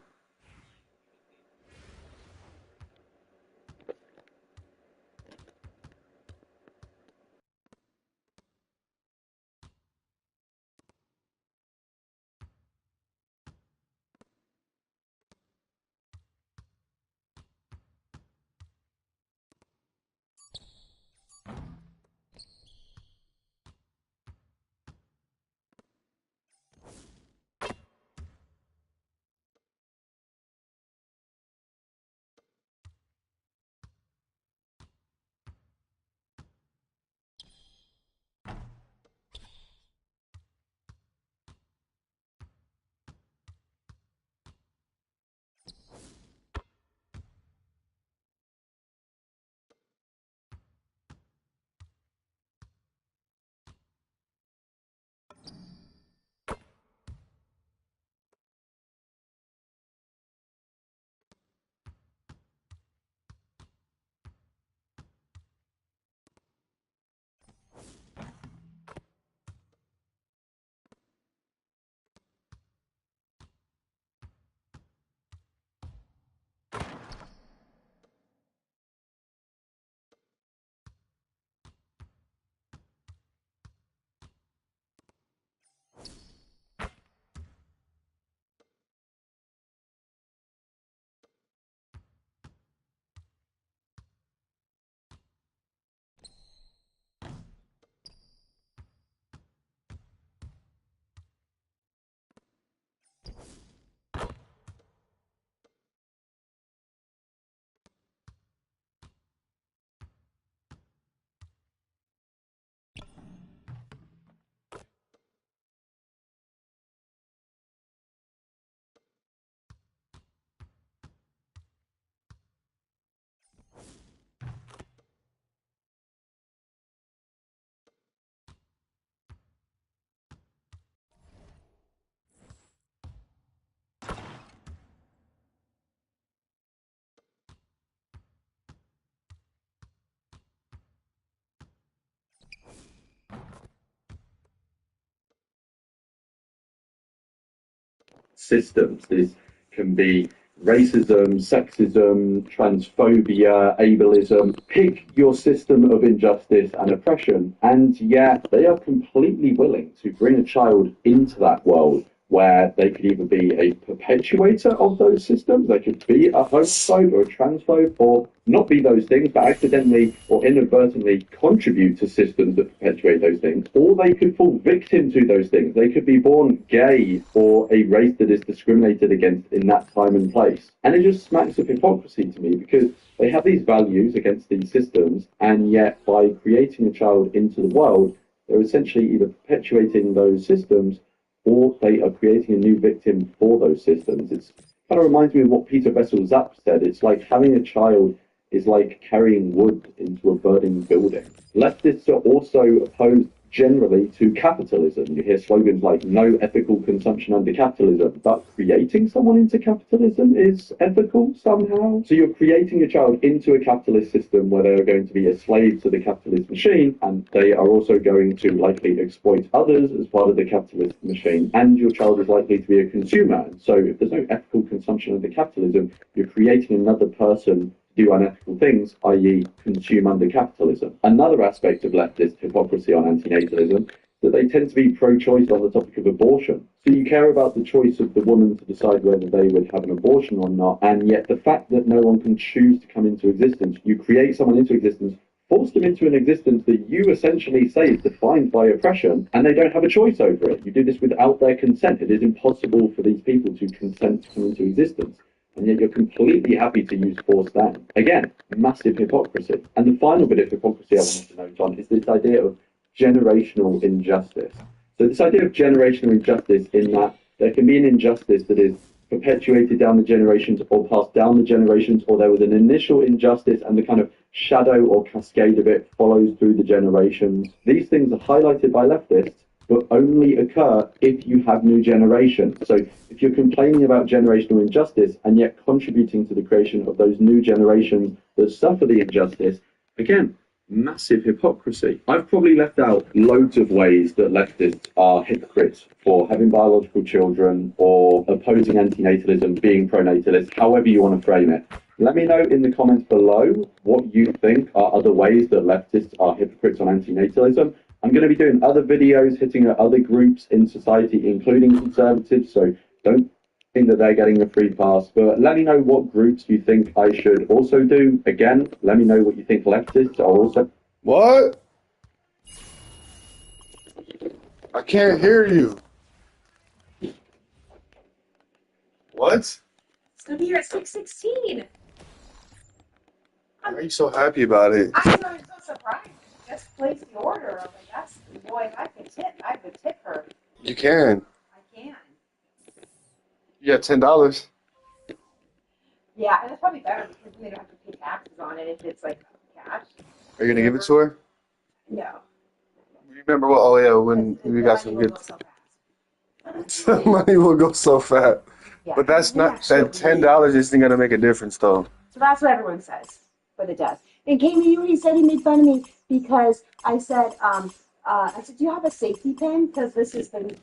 systems. This can be racism, sexism, transphobia, ableism. Pick your system of injustice and oppression, and yet they are completely willing to bring a child into that world where they could either be a perpetuator of those systems, they could be a homophobe or a transphobe, or not be those things, but accidentally or inadvertently contribute to systems that perpetuate those things, or they could fall victim to those things. They could be born gay or a race that is discriminated against in that time and place. And it just smacks of hypocrisy to me, because they have these values against these systems, and yet by creating a child into the world, they're essentially either perpetuating those systems or they are creating a new victim for those systems. It's kind of reminds me of what Peter Bessel-Zapp said. It's like having a child is like carrying wood into a burning building. Leftists are also opposed generally to capitalism. You hear slogans like no ethical consumption under capitalism, but creating someone into capitalism is ethical somehow. So you're creating a child into a capitalist system where they're going to be a slave to the capitalist machine, and they are also going to likely exploit others as part of the capitalist machine, and your child is likely to be a consumer. So if there's no ethical consumption under capitalism, you're creating another person do unethical things, i.e. consume under capitalism. Another aspect of leftist hypocrisy on antinatalism is that they tend to be pro-choice on the topic of abortion. So you care about the choice of the woman to decide whether they would have an abortion or not, and yet the fact that no one can choose to come into existence, you create someone into existence, force them into an existence that you essentially say is defined by oppression, and they don't have a choice over it. You do this without their consent. It is impossible for these people to consent to come into existence, and yet you're completely happy to use force then. Again, massive hypocrisy. And the final bit of hypocrisy I wanted to note on is this idea of generational injustice. So this idea of generational injustice in that there can be an injustice that is perpetuated down the generations or passed down the generations, or there was an initial injustice and the kind of shadow or cascade of it follows through the generations. These things are highlighted by leftists, but only occur if you have new generations. So if you're complaining about generational injustice and yet contributing to the creation of those new generations that suffer the injustice, again, massive hypocrisy. I've probably left out loads of ways that leftists are hypocrites for having biological children or opposing antinatalism, being pro-natalist, however you want to frame it. Let me know in the comments below what you think are other ways that leftists are hypocrites on antinatalism. I'm going to be doing other videos hitting at other groups in society, including conservatives, so don't think that they're getting a free pass. But let me know what groups you think I should also do. Again, let me know what you think leftists are also. What? I can't hear you. What? It's gonna be here at 6:16. Why are you so happy about it? I'm so surprised. Just placed the order. I was like, that's boy, if I could tip, I could tip her. You can. I can. You got $10. Yeah, and it's probably better because then they don't have to pay taxes on it if it's like cash. Are you gonna give it to her? No. Remember what? Oh yeah, when we got some good. Money will go so fast. Yeah. But that's not that $10 isn't gonna make a difference though. So that's what everyone says, but it does. And Caitlin, you already said he made fun of me because I said, do you have a safety pin? Because this is the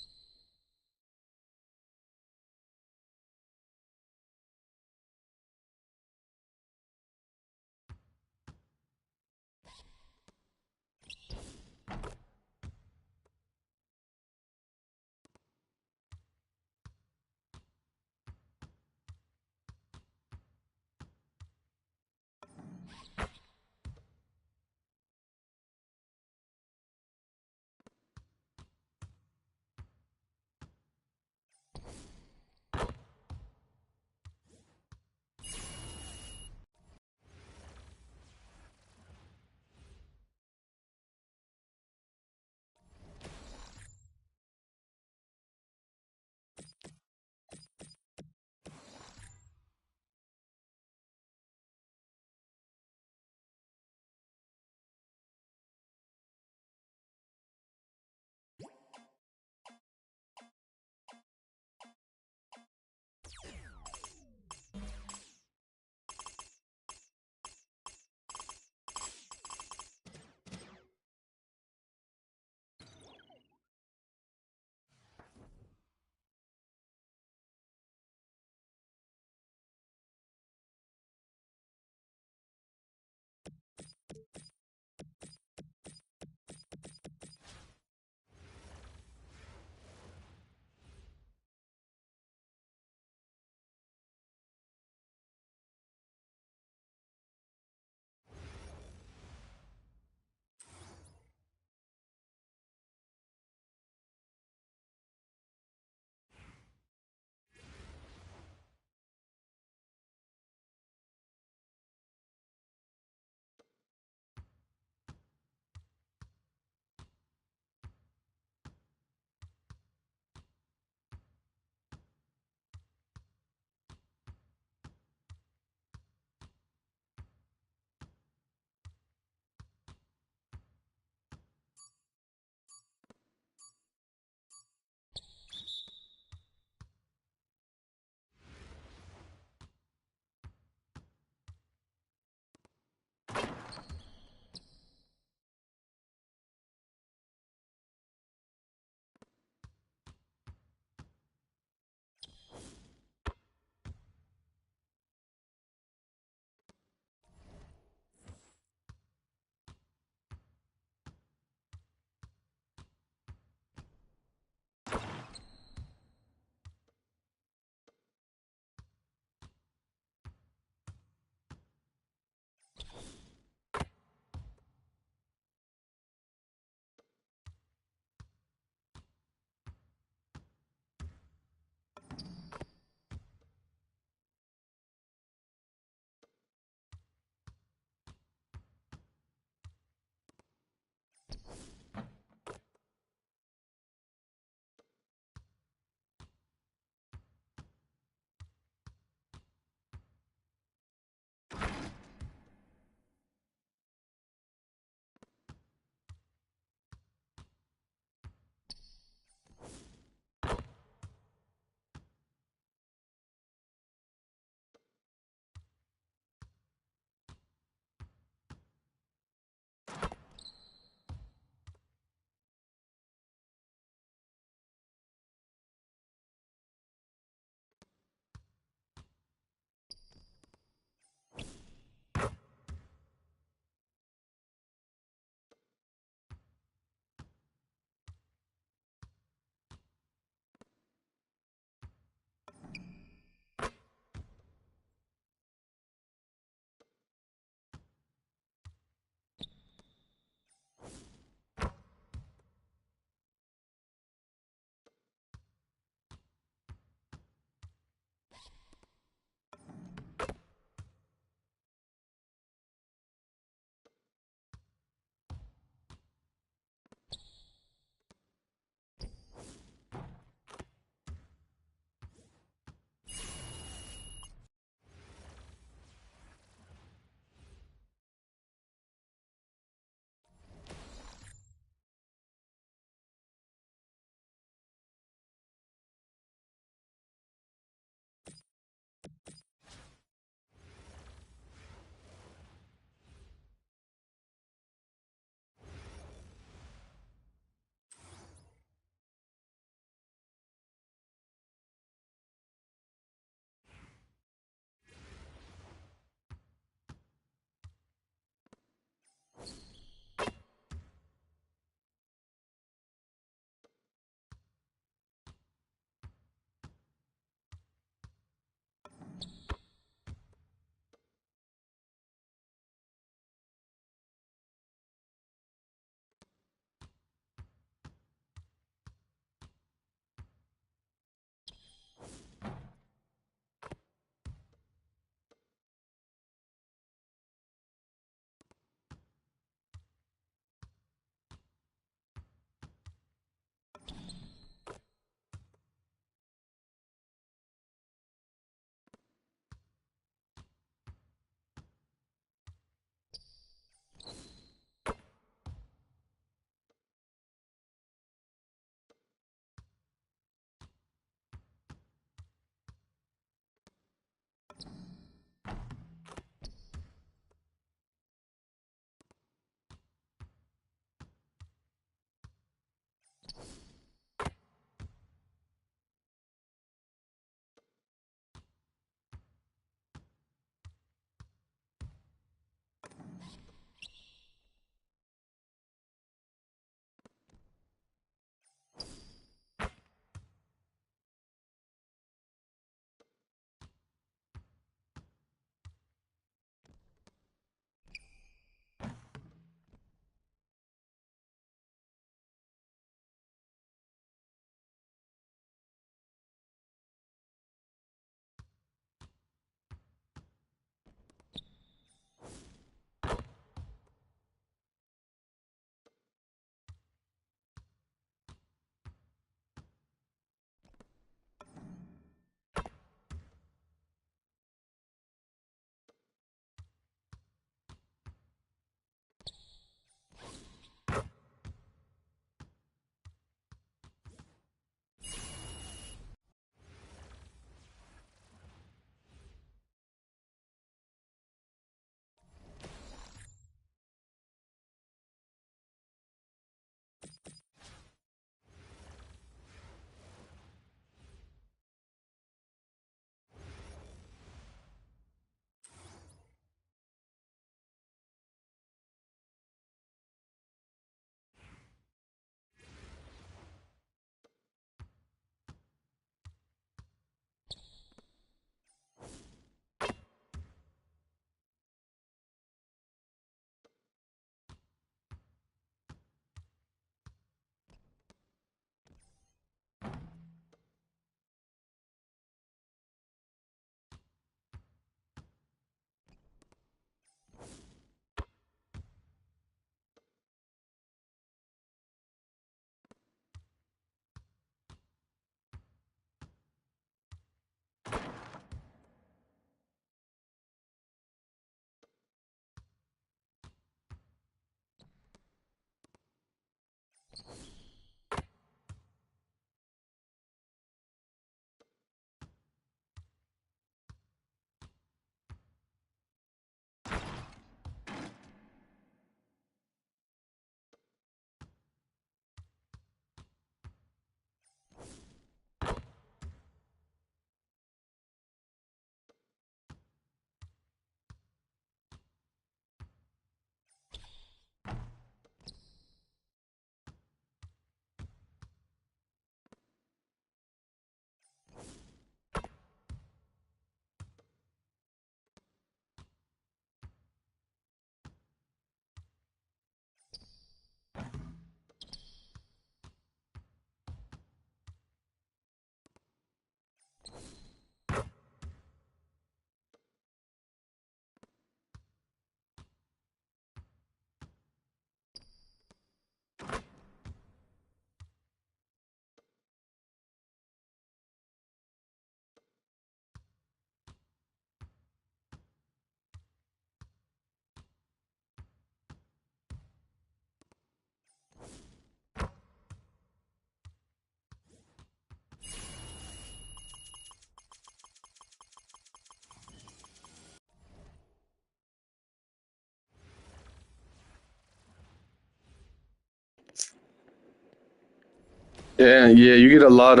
Yeah, yeah, you get a lot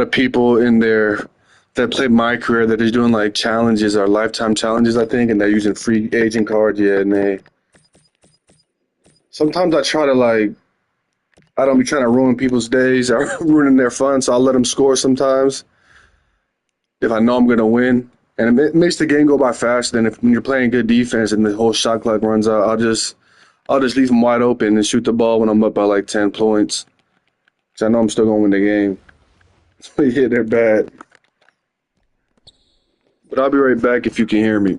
of people in there that play my career that is doing like challenges or lifetime challenges, I think, and they're using free agent cards. Yeah, and they sometimes I try to like I don't be trying to ruin people's days or ruining their fun, so I'll let them score sometimes if I know I'm gonna win, and it makes the game go by faster than if when you're playing good defense and the whole shot clock runs out. I'll just leave them wide open and shoot the ball when I'm up by like 10 points, because I know I'm still gonna win the game. Yeah, they're bad. But I'll be right back if you can hear me.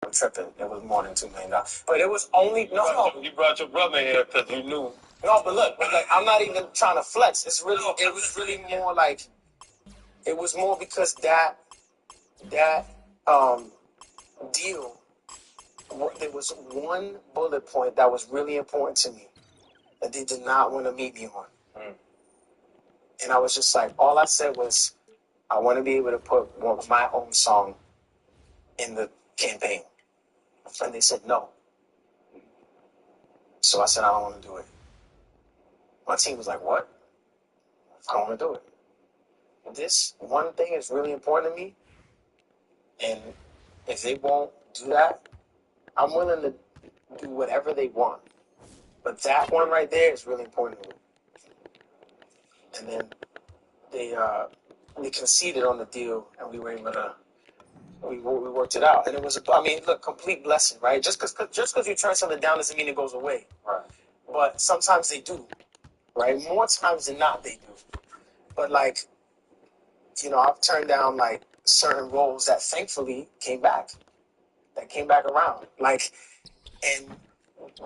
I'm tripping. It was more than $2 million. But it was only no. You brought your brother here because you knew. No, but look, I'm not even trying to flex. It was really more like, it was more because that deal, there was one bullet point that was really important to me that they did not want to meet me on. And I was just like, all I said was, I want to be able to put my own song in the campaign. And they said no. So I said, I don't want to do it. My team was like, what? I don't want to do it. This one thing is really important to me. And if they won't do that, I'm willing to do whatever they want. But that one right there is really important to me. And then they conceded on the deal, and we were able to, we worked it out. And it was, complete blessing, right? Just because you turn something down doesn't mean it goes away. Right. But sometimes they do, right? More times than not, they do. But I've turned down certain roles that thankfully came back around. And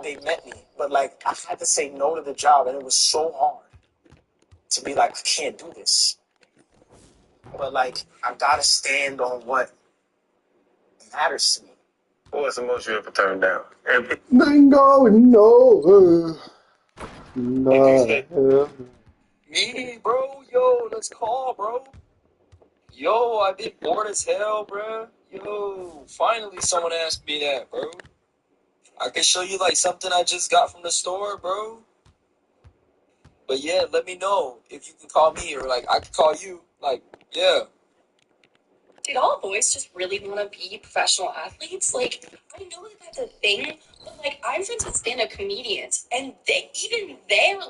they met me. But I had to say no to the job, and it was so hard to be like, I can't do this. But I gotta stand on what matters to me. What was the most you ever turned down? Ain't going nowhere. Me, bro. Yo, let's call, bro. Yo, I've been bored as hell, bro. Yo, finally someone asked me that, bro. I can show you something I just got from the store, bro. But yeah, let me know if you can call me or I can call you. Yeah. Dude, all boys just really want to be professional athletes. I know that that's a thing, but I'm friends with stand-up comedians, and they're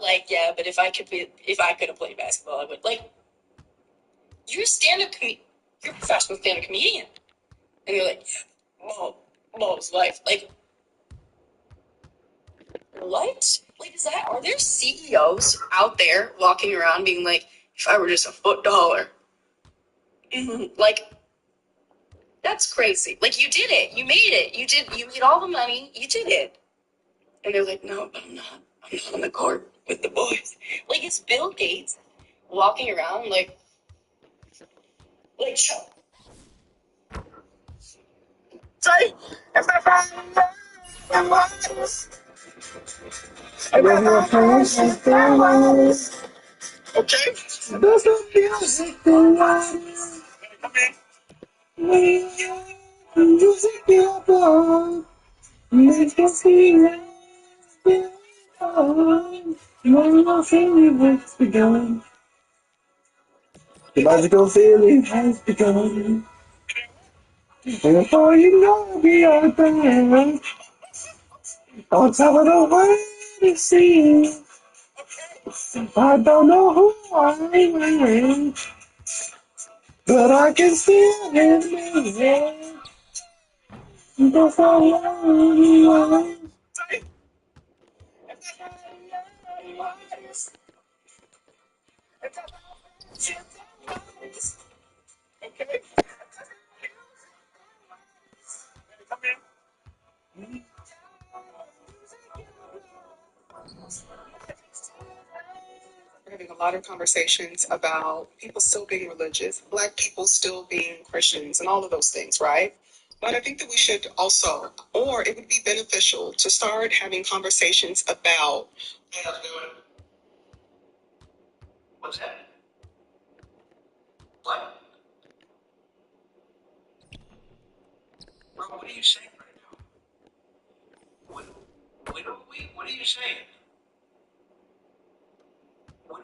like, yeah, but if I could have played basketball, I would. You're you're a professional stand-up comedian, and you're like, mom's life, what? Are there CEOs out there walking around being like, if I were just a foot taller? That's crazy. You did it. You made it. You made all the money. You did it. And they're like, no, but I'm not on the court with the boys. It's Bill Gates walking around Say, okay. There's no music around music you blow. Make you feel it. Feeling has begun. The magical feeling has begun. And before you know we are there, on top of the world to see. I don't know who I am, but I can still hear music. Before you We're having a lot of conversations about people still being religious, Black people still being Christians, and all of those things, right? But I think that we should also, or it would be beneficial to start having conversations about. What's that? What? Bro, what are you saying right now? What are you saying? Are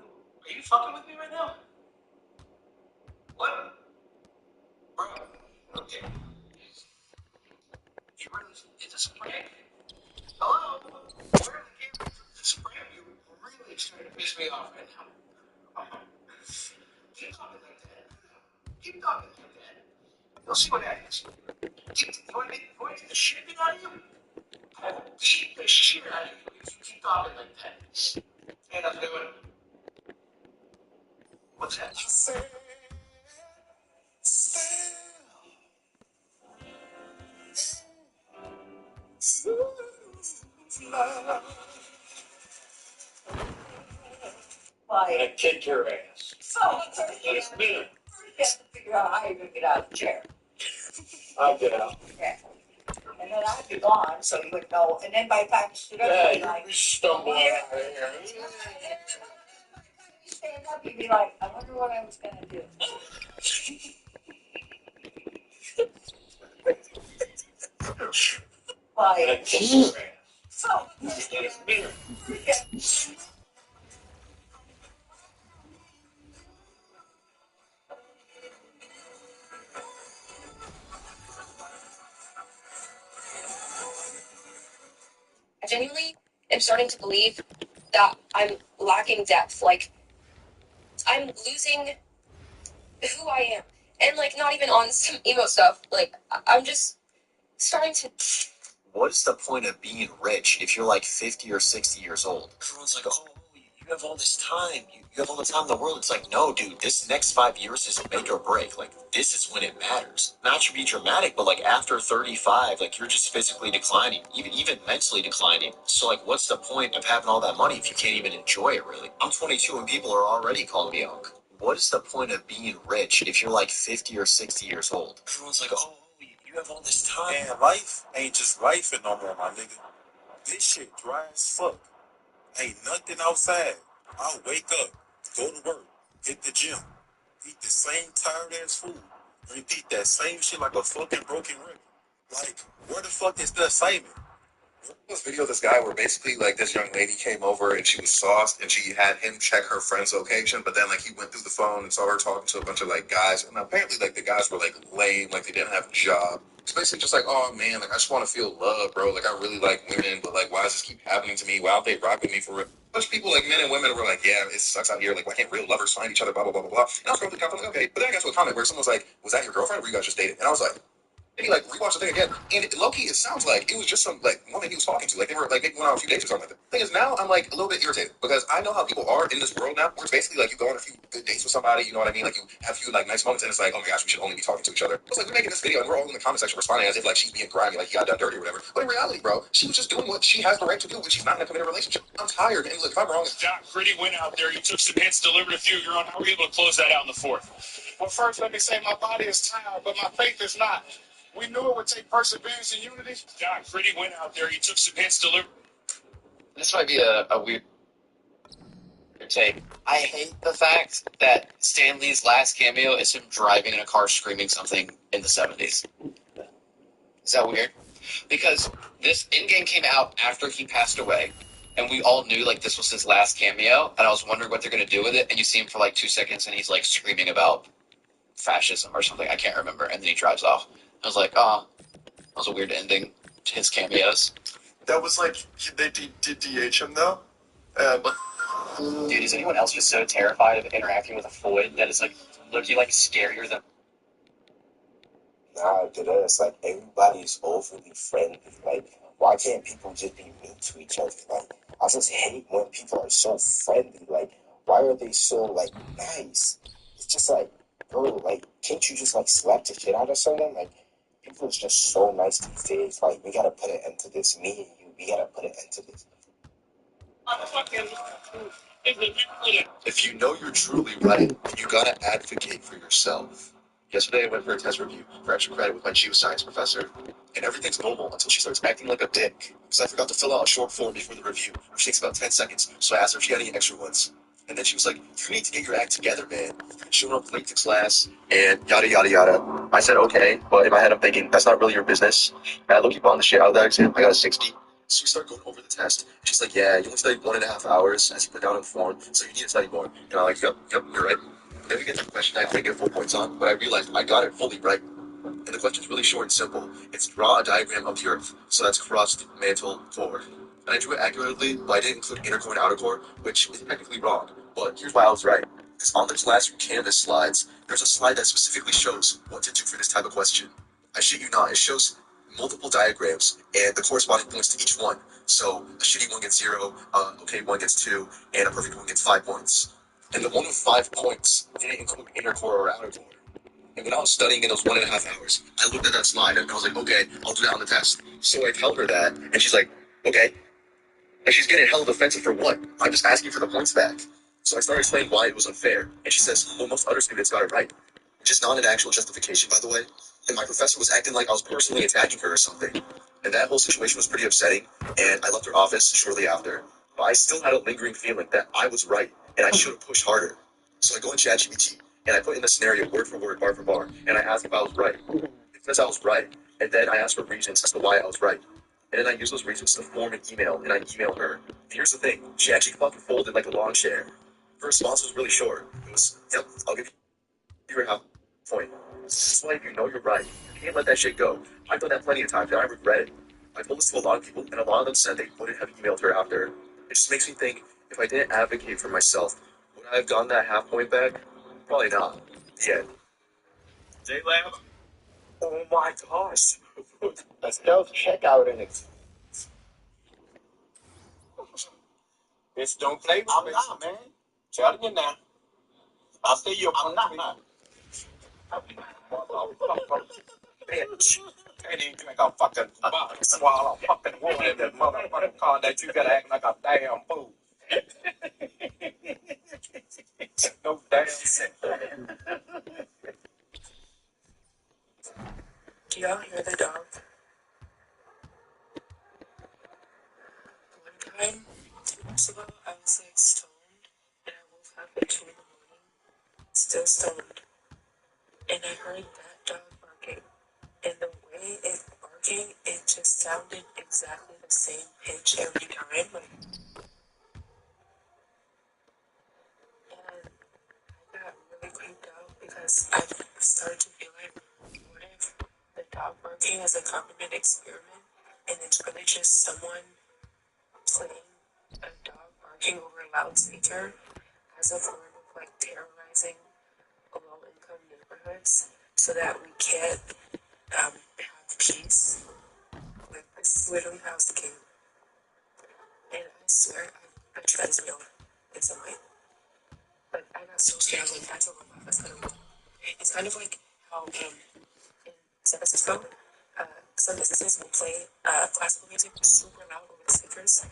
you fucking with me right now? What? Bro, okay. It's a prank. Hello? Where are the cameras? It's a prank. You're really trying to piss me off right now. Keep talking like that. Keep talking like that. You'll see what happens. You want to get the shit out of you? I will beat the shit out of you if you keep talking like that. Hey, how's it doing? What's that? And kick your ass. So, Yes, ma'am. you have to figure out how you're going to get out of the chair. I'll get out. Yeah. And then I'd be gone, so you would know. And then by the time you stood up, Yeah, you'd be like, you stumble out of here. by the time you stand up, you'd be like, I wonder what I was going to do. And Like, kick your ass. so, Yes, ma'am. I genuinely am starting to believe that I'm lacking depth. Like, I'm losing who I am. And, like, not even on some emo stuff. Like, I'm just starting to. What is the point of being rich if you're like 50 or 60 years old? Everyone's like, oh, you have all this time. You have all the time in the world. It's like, no, dude, this next 5 years is make or break. Like, this is when it matters. Not to be dramatic, but like after 35, like you're just physically declining, even mentally declining. So like, what's the point of having all that money if you can't even enjoy it really? I'm 22 and people are already calling me young. What is the point of being rich if you're like 50 or 60 years old? Everyone's like, oh, you have all this time. Man, life ain't just life no more, my nigga. This shit dry as fuck. Ain't nothing outside. I'll wake up, go to work, hit the gym, eat the same tired ass food, repeat that same shit like a fucking broken record. Like, where the fuck is the excitement? This video of this guy where basically like this young lady came over and she was sauced and she had him check her friend's location, but then like he went through the phone and saw her talking to a bunch of like guys, and apparently like the guys were like lame, like they didn't have a job. It's basically just like, oh man, like I just want to feel love, bro. Like I really like women, but like why does this keep happening to me? Why don't they rock with me for real? A bunch of people, like men and women, were like, yeah, it sucks out here. Like why can't real lovers find each other? Blah blah blah blah blah. And I was probably like, okay, but then I got to a comment where someone was like, was that your girlfriend or were you guys just dating? And I was like. And he like rewatched the thing again, and low-key, it sounds like it was just some like woman he was talking to. Like they were like maybe went on a few dates or something like that. Thing is, now I'm like a little bit irritated because I know how people are in this world now, where it's basically like you go on a few good dates with somebody, you know what I mean? Like you have a few like nice moments, and it's like, oh my gosh, we should only be talking to each other. It's like we're making this video and we're all in the comment section responding as if like she's being grimy, like you got done dirty or whatever. But in reality, bro, she was just doing what she has the right to do when she's not in a committed relationship. I'm tired, and look, if I'm wrong, Doc Gritty went out there. You took some hits, delivered a few of your own. How were you able to close that out in the fourth? well, first let me say my body is tired, but my faith is not. We knew it would take perseverance and unity. Doc Gritty went out there. You took some hits, delivered. This might be a weird take. I hate the fact that Stan Lee's last cameo is him driving in a car screaming something in the 70s. Is that weird? Because this in-game came out after he passed away, and we all knew like this was his last cameo, and I was wondering what they're going to do with it, and you see him for like 2 seconds, and he's like screaming about fascism or something. I can't remember, and then he drives off. I was like, oh, that was a weird ending to his cameos. that was like they did DH him though. Dude, is anyone else just so terrified of interacting with a Floyd that it's like literally like scarier than? Nah, it's like everybody's overly friendly. Like, why can't people just be mean to each other? Like, I just hate when people are so friendly. Like, why are they so like nice? It's just like, bro, like, can't you just like slap the shit out of someone? Like, people is just so nice these days. Like, we gotta put an end to this. Me and you, we gotta put an end to this. If you know you're truly right, you gotta advocate for yourself. Yesterday I went for a test review for extra credit with my geoscience professor, and everything's normal until she starts acting like a dick. Because I forgot to fill out a short form before the review, which takes about 10 seconds, so I asked her if she had any extra ones. And then she was like, you need to get your act together, man. Showing up late to class, and yada yada yada. I said, okay, but in my head I'm thinking, that's not really your business. And I low-key bombed the shit out of that exam. I got a 60. So we start going over the test. She's like, yeah, you only studied 1.5 hours, as you put down in the form, so you need to study more. And I'm like, yep, you're right. Then we get to the question I didn't get full points on, but I realized I got it fully right. And the question's really short and simple. It's draw a diagram of the Earth. So that's crust, mantle, core. And I drew it accurately, but I didn't include inner core and outer core, which is technically wrong. But here's why I was right. Because on those last few Canvas slides, there's a slide that specifically shows what to do for this type of question. I shit you not, it shows multiple diagrams and the corresponding points to each one. So a shitty one gets 0, okay one gets 2, and a perfect one gets 5 points. And the one with 5 points didn't include inner core or outer core. And when I was studying in those 1.5 hours, I looked at that slide and I was like, okay, I'll do that on the test. So I tell her that, and she's like, okay. And she's getting hella defensive for what? I'm just asking for the points back. So I started explaining why it was unfair, and she says, well, most other students got it right. Which is not an actual justification, by the way. And my professor was acting like I was personally attacking her or something. And that whole situation was pretty upsetting, and I left her office shortly after. But I still had a lingering feeling that I was right, and I should have pushed harder. So I go in ChatGPT, and I put in the scenario word for word, bar for bar, and I ask if I was right. It says I was right, and then I ask for reasons as to why I was right. And then I use those reasons to form an email, and I email her. And here's the thing, she actually fucking folded like a lawn chair. Her response was really short. It was, yep, I'll give you your half point. That's why if you know you're right, you can't let that shit go. I've done that plenty of times, and I regret it. I told this to a lot of people, and a lot of them said they wouldn't have emailed her after. It just makes me think, if I didn't advocate for myself, would I have gotten that half point back? Probably not. The end. J-Lab? Oh my gosh. A stealth checkout in it. Bitch, don't play with me. I'm not, man. Telling you now. I'll say you're not. Bitch. Can't even drink a fucking bottle, swallow fucking water in that motherfucking car that you gotta act like a damn fool. No damn sense. Do y'all hear the dog? One time, 2 months ago, I was like stoned, and I woke up at 2 in the morning, still stoned, and I heard that dog barking. And the way it barking, it just sounded exactly the same pitch every time. Like, and I got really creeped out because I started to feel like, what if the dog barking is a government experiment, and it's really just someone playing a dog barking over a loudspeaker as a form of like terrorizing low-income neighborhoods so that we can't have peace. Like, this is literally how it's the game. And I swear, I bet you that is real in some way. But I got so scared, I was like, I told my office, I don't know. It's kind of like how in San Francisco, some businesses will play classical music super loud over the speakers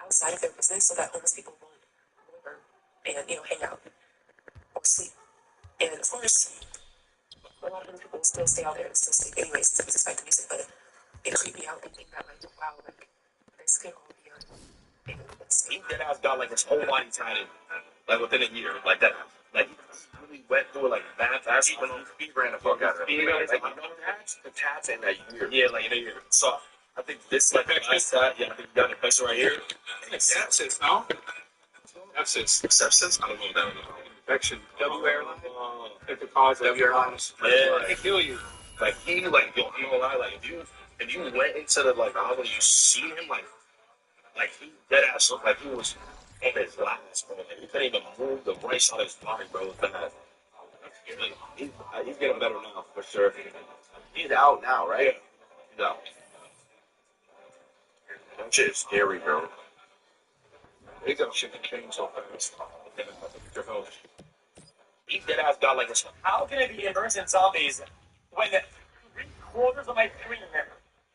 outside of their business so that homeless people won't linger and, hang out or sleep. And of course, a lot of homeless people will still stay out there and still sleep anyways because it's like the music, but it creeped me out thinking that, like, wow, like, this could all be on. He dead ass got like his whole body tatted, like within a year, like that. Like he really went through it like that fast. He ran the fuck out of it. The tats in that year. Yeah, like in a year. So I think this like the last tat. Yeah, I think you got an infection right here. Sepsis, no? Sepsis? I don't know what that is. Infection. W airline. If it causes W airlines. Yeah, they kill you. Like he like yo, I'm not gonna lie. Like if you went into the like hospital, you see him like he dead ass looked like he was on his last, bro. Like, he couldn't even move the right side of his body, bro. He's getting better now for sure. He's out now, right? Yeah. He's out. That shit is scary, bro. They got shit to change so fast. He dead ass got like a. How can it be immersed in zombies when 3/4 of my screen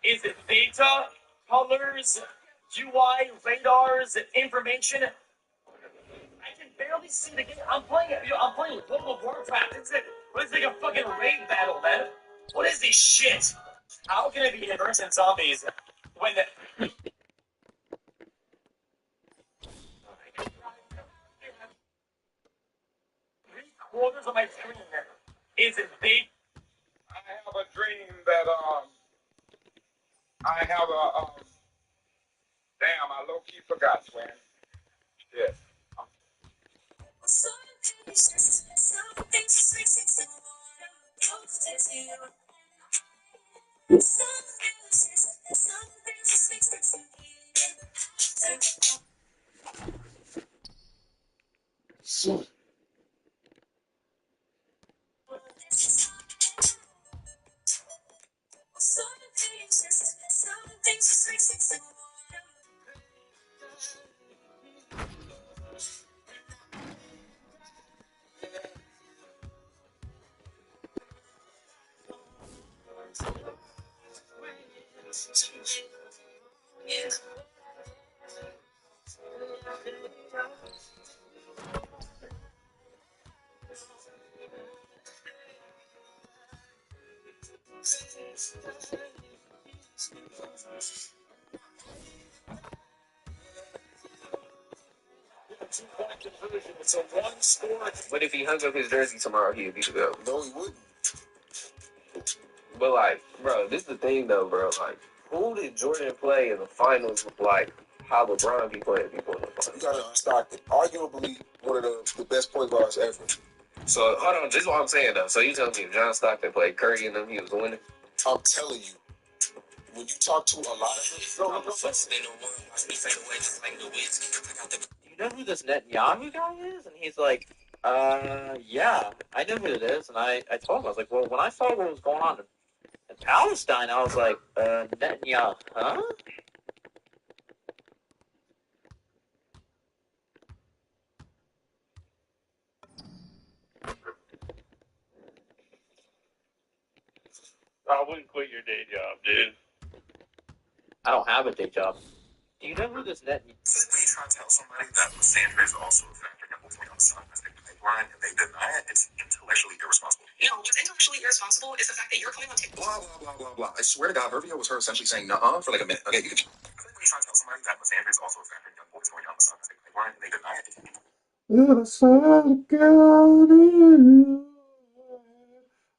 is data, colors, UI, radars, information? I can barely see the game. I'm playing World of Warcraft. What is it like a fucking raid battle, man? What is this shit? How can it be immersed in zombies when 3/4 of my screen is data? I have a dream that I have a damn, I low key forgot, Swan. Yes. Two-point conversion. It's a one-score. But if he hung up his jersey tomorrow, he'd be to go. No, he wouldn't. But like, bro, this is the thing though, bro. Like, who did Jordan play in the finals with like how LeBron be playing people in the finals? You gotta Stockton, arguably one of the best point guards ever. So hold on, this is what I'm saying though. So you telling me if John Stockton played Curry and them, he was winning? I'm telling you, when you talk to a lot of them, You know who this Netanyahu guy is? And he's like, yeah, I know who it is. And I told him, I was like, well, when I saw what was going on in Palestine, I was like, Netanyahu, huh? I wouldn't quit your day job, dude. I don't have a day job. Do you know who this Netanyahu? When you try to tell somebody that Lysandra is also a factor in what's going on the pipeline and they deny it, it's intellectually irresponsible. No, what's intellectually irresponsible is the fact that you're coming on TikTok. Blah, blah, blah, blah, blah. I swear to God, her video was her essentially saying nuh-uh for like a minute. Okay, you can. When you try to tell somebody that Lysandra is also a factor in young boys going down the pipeline and they deny it, Yeah, son, God in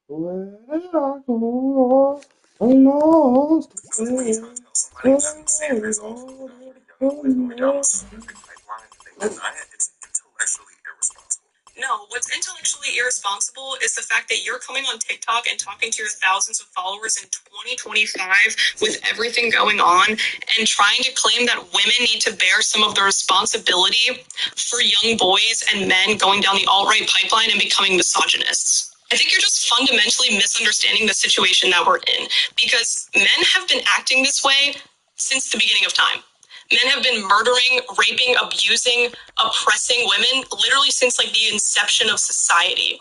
where did I go? I lost. when you try to tell somebody that Lysandra is also a factor in young boys going down the pipeline and they deny it, it's intellectually irresponsible. No, what's intellectually irresponsible is the fact that you're coming on TikTok and talking to your thousands of followers in 2025 with everything going on and trying to claim that women need to bear some of the responsibility for young boys and men going down the alt-right pipeline and becoming misogynists. I think you're just fundamentally misunderstanding the situation that we're in, because men have been acting this way since the beginning of time. Men have been murdering, raping, abusing, oppressing women literally since like the inception of society.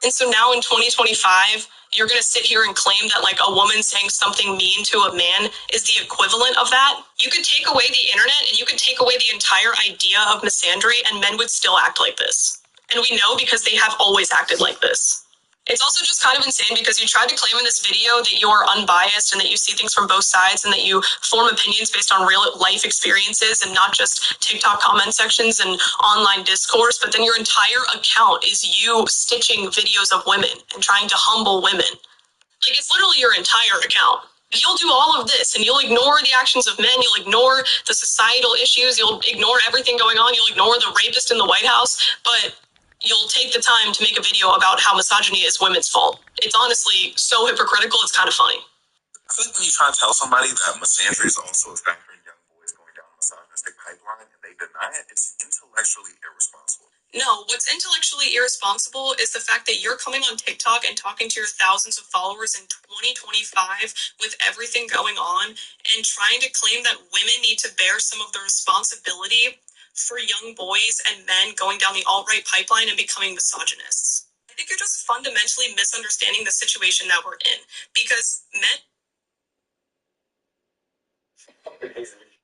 And so now in 2025, you're going to sit here and claim that like a woman saying something mean to a man is the equivalent of that. You could take away the internet and you could take away the entire idea of misandry and men would still act like this. And we know because they have always acted like this. It's also just kind of insane because you tried to claim in this video that you're unbiased and that you see things from both sides and that you form opinions based on real life experiences and not just TikTok comment sections and online discourse, but then your entire account is you stitching videos of women and trying to humble women. Like, it's literally your entire account. You'll do all of this and you'll ignore the actions of men, you'll ignore the societal issues, you'll ignore everything going on, you'll ignore the rapist in the White House, but you'll take the time to make a video about how misogyny is women's fault. It's honestly so hypocritical, it's kind of funny. I think when you try to tell somebody that misandry is also a factor in young boys going down the misogynistic pipeline and they deny it, it's intellectually irresponsible. No, what's intellectually irresponsible is the fact that you're coming on TikTok and talking to your thousands of followers in 2025 with everything going on and trying to claim that women need to bear some of the responsibility for young boys and men going down the alt-right pipeline and becoming misogynists. I think you're just fundamentally misunderstanding the situation that we're in, because men...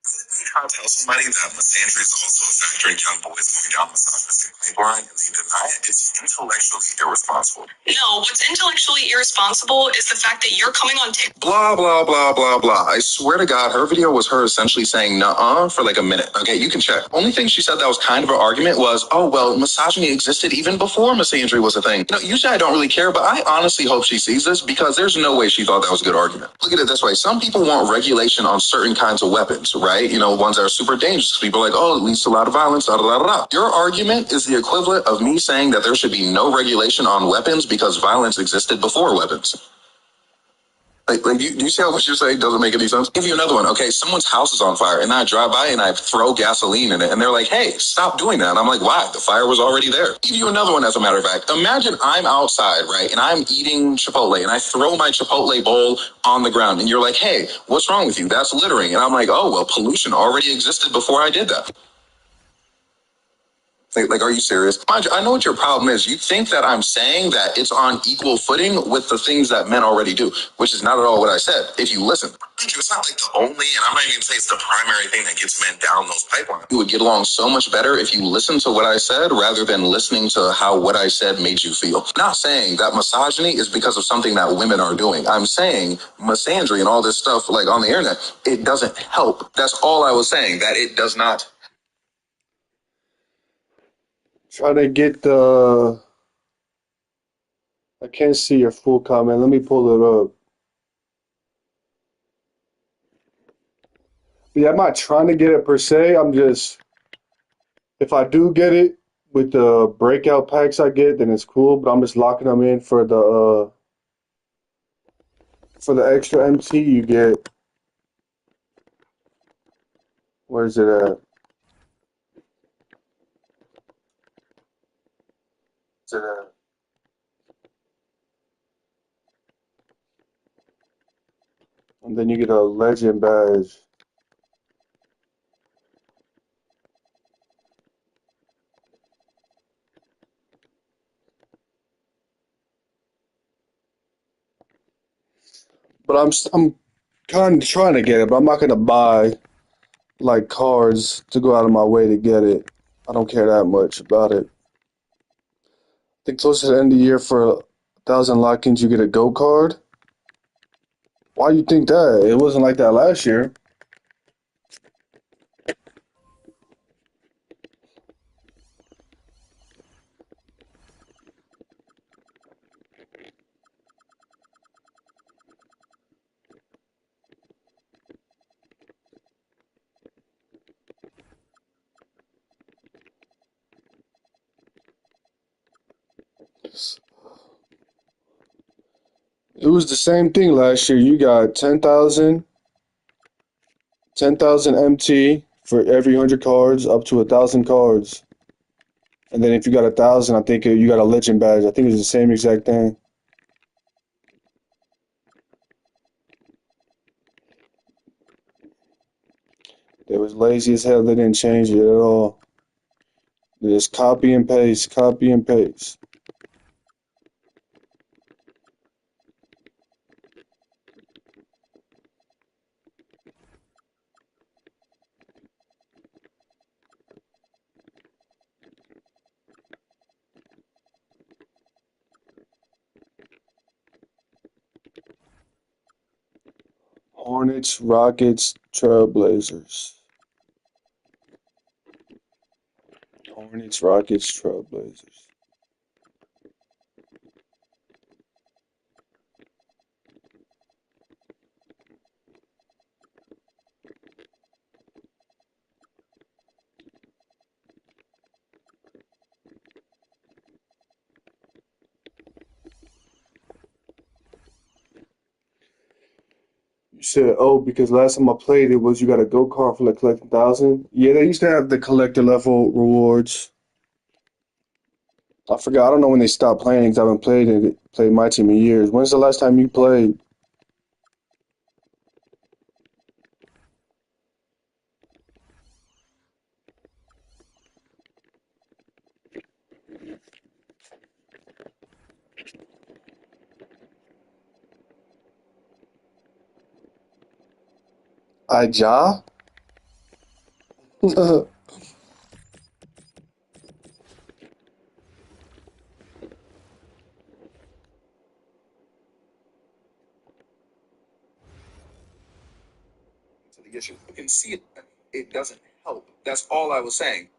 When you try to tell somebody that misandry is also a factor in young boys going down the misogynistic pipeline and they deny it, it's intellectually irresponsible. No, what's intellectually irresponsible is the fact that you're coming on TikTok. Blah, blah, blah, blah, blah. I swear to God, her video was her essentially saying nuh-uh for like a minute. Okay, you can check. Only thing she said that was kind of an argument was, oh, well, misogyny existed even before misandry was a thing. You know, usually I don't really care, but I honestly hope she sees this because there's no way she thought that was a good argument. Look at it this way. Some people want regulation on certain kinds of weapons, right? You know, ones that are super dangerous. People are like, oh, it leads to a lot of violence, da, da, da, da. Your argument is the equivalent of me saying that there should be no regulation on weapons because violence existed before weapons. Do you see how what you're saying doesn't make any sense? I'll give you another one. Okay, someone's house is on fire, and I drive by and I throw gasoline in it, and they're like, hey, stop doing that. And I'm like, why? The fire was already there. I'll give you another one, as a matter of fact. Imagine I'm outside, right, and I'm eating Chipotle, and I throw my Chipotle bowl on the ground, and you're like, hey, what's wrong with you? That's littering. And I'm like, oh, well, pollution already existed before I did that. Like, are you serious? Mind you, I know what your problem is. You think that I'm saying that it's on equal footing with the things that men already do, which is not at all what I said. If you listen, mind you, it's not like the only, and I'm not even saying it's the primary thing that gets men down those pipelines. You would get along so much better if you listened to what I said rather than listening to how what I said made you feel. Not saying that misogyny is because of something that women are doing. I'm saying misandry and all this stuff like on the internet, it doesn't help. That's all I was saying, that it does not. Trying to get the. I can't see your full comment. Let me pull it up. Yeah, I'm not trying to get it per se. I'm just, if I do get it with the breakout packs I get, then it's cool. But I'm just locking them in for the extra MT you get. Where's it at? Is it at? And then you get a legend badge. But I'm kind of trying to get it, but I'm not gonna buy like cards to go out of my way to get it. I don't care that much about it. I think closer to the end of the year for 1,000 lock-ins, you get a go card. Why you think that? It wasn't like that last year. It was the same thing last year. You got 10,000 MT for every 100 cards, up to 1,000 cards. And then if you got 1,000, I think you got a legend badge. I think it was the same exact thing. They was lazy as hell. They didn't change it at all. They just copy and paste, copy and paste. Hornets, Rockets, Trailblazers. Hornets, Rockets, Trailblazers. You said, oh, because last time I played it was you got a go card for like collecting 1,000. Yeah, they used to have the collector level rewards. I forgot. I don't know when they stopped playing because I haven't played MyTeam in years. When's the last time you played? Aja? To the issue. You can see it. It doesn't help. That's all I was saying.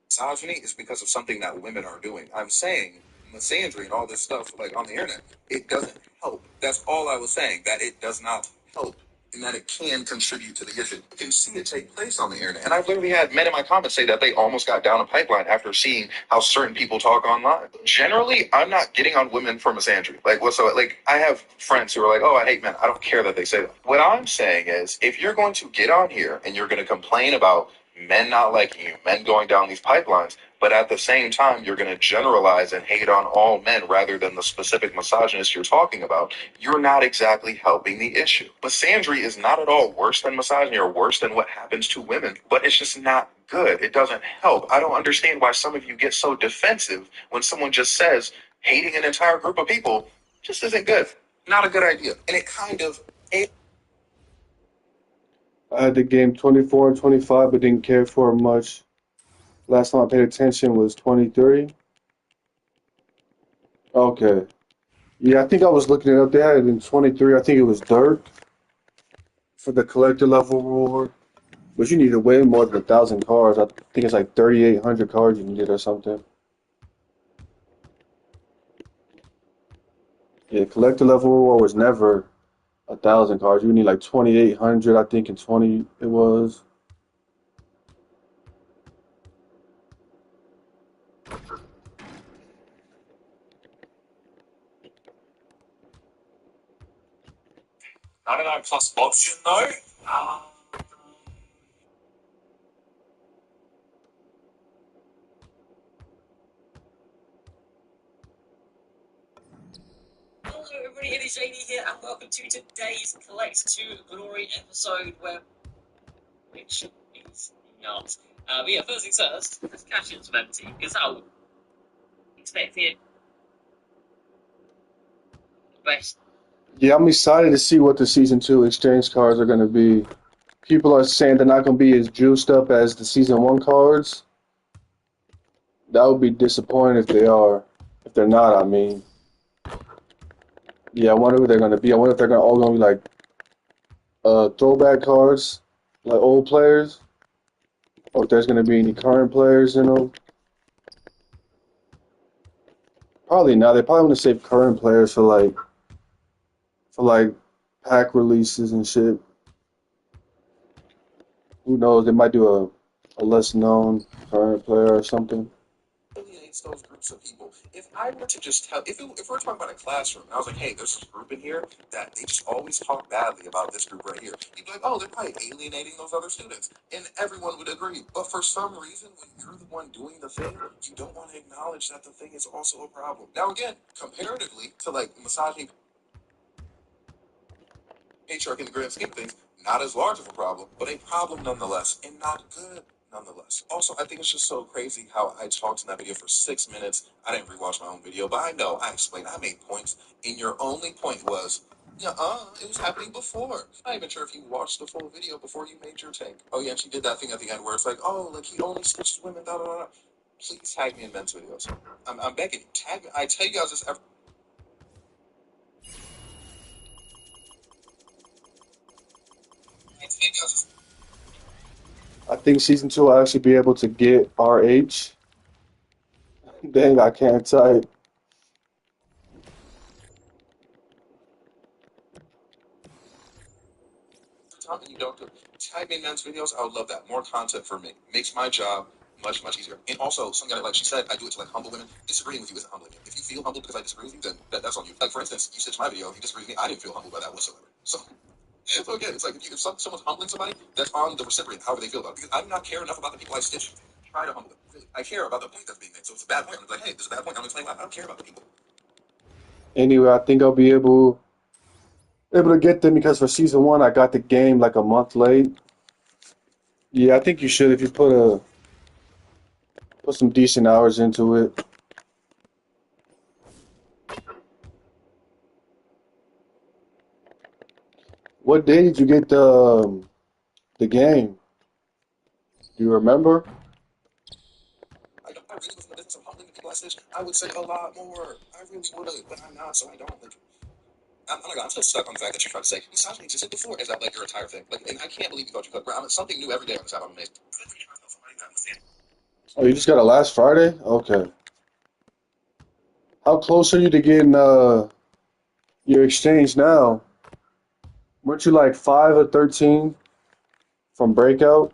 Misogyny is because of something that women are doing. I'm saying misandry and all this stuff like on the internet. It doesn't help. That's all I was saying. That it does not help. And that it can contribute to the issue. You can see it take place on the internet. And I've literally had men in my comments say that they almost got down a pipeline after seeing how certain people talk online. Generally, I'm not getting on women for misandry. Like whatsoever. Like I have friends who are like, oh, I hate men. I don't care that they say that. What I'm saying is if you're going to get on here and you're going to complain about men not liking you, men going down these pipelines, But at the same time, you're going to generalize and hate on all men rather than the specific misogynist you're talking about. You're not exactly helping the issue. Misandry is not at all worse than misogyny or worse than what happens to women, but it's just not good. It doesn't help. I don't understand why some of you get so defensive when someone just says hating an entire group of people just isn't good. Not a good idea. And it kind of... I had the game 24 and 25, but didn't care for it much. Last time I paid attention was 23. Okay. Yeah, I think I was looking it up. They had it in 23. I think it was Dirk for the collector level reward. But you needed way more than 1,000 cards. I think it's like 3,800 cards you needed or something. Yeah, collector level reward was never 1,000 cards. You need like 2,800, I think, and 20 it was. $99 plus option though. Hello everybody, it is JD here, and welcome to today's Collect to Glory episode, which is not. But yeah, first things first, let's cash in some empty, because I was expecting best. Yeah, I'm excited to see what the Season 2 exchange cards are going to be. People are saying they're not going to be as juiced up as the Season 1 cards. That would be disappointing if they are. If they're not, I mean. Yeah, I wonder who they're going to be. I wonder if they're all going to be like throwback cards, like old players, or if there's going to be any current players in them. Probably not. They probably want to save current players for pack releases and shit. Who knows? They might do a less known current player or something. Alienates those groups of people. If I were to just tell, if we're talking about a classroom, and I was like, hey, there's this group in here that they just always talk badly about this group right here. You'd be like, oh, they're probably alienating those other students. And everyone would agree. But for some reason, when you're the one doing the thing, you don't want to acknowledge that the thing is also a problem. Now, again, comparatively to like misogyny, patriarchy in the grand scheme of things, not as large of a problem, but a problem nonetheless, and not good nonetheless. Also, I think it's just so crazy how I talked in that video for 6 minutes. I didn't rewatch my own video, but I know I explained, I made points, and your only point was, it was happening before. I'm not even sure if you watched the full video before you made your take. Oh yeah, and she did that thing at the end where it's like, oh, like he only stitches women, da da da. Please tag me in men's videos. I'm begging you, tag me. I tell you guys this every. I tell you guys this. I think Season 2 will actually be able to get RH. Dang, I can't type. Time and you don't do tag me in men's videos, I would love that. More content for me. Makes my job much, much easier. And also, something like she said, I do it to like humble women. Disagreeing with you isn't humbling me. If you feel humbled because I disagree with you, then that's on you. Like, for instance, you stitched my video, if you disagree with me, I didn't feel humbled by that whatsoever. So again, it's like if someone's humbling somebody, that's on the recipient, however they feel about it. Because I do not care enough about the people I stitch. Try to humble them. Really. I care about the point that's being made. So if it's a bad point, I'm like, hey, this is a bad point. I'm explaining why I don't care about the people. Anyway, I think I'll be able to get them because for Season 1 I got the game like a month late. Yeah, I think you should if you put some decent hours into it. What day did you get the game? Do you remember? I really was in the business of humbling the people I stitch. I would say a lot more. I really would have, but I'm not, so I don't. Like, I'm still stuck on the fact that you tried to say misogyny existed before. Is that like your entire thing? Like, and I can't believe you thought you could. I'm something new every day on this app. I'm amazed. Oh, you just got it last Friday? Okay. How close are you to getting your exchange now? Weren't you like 5 or 13 from breakout?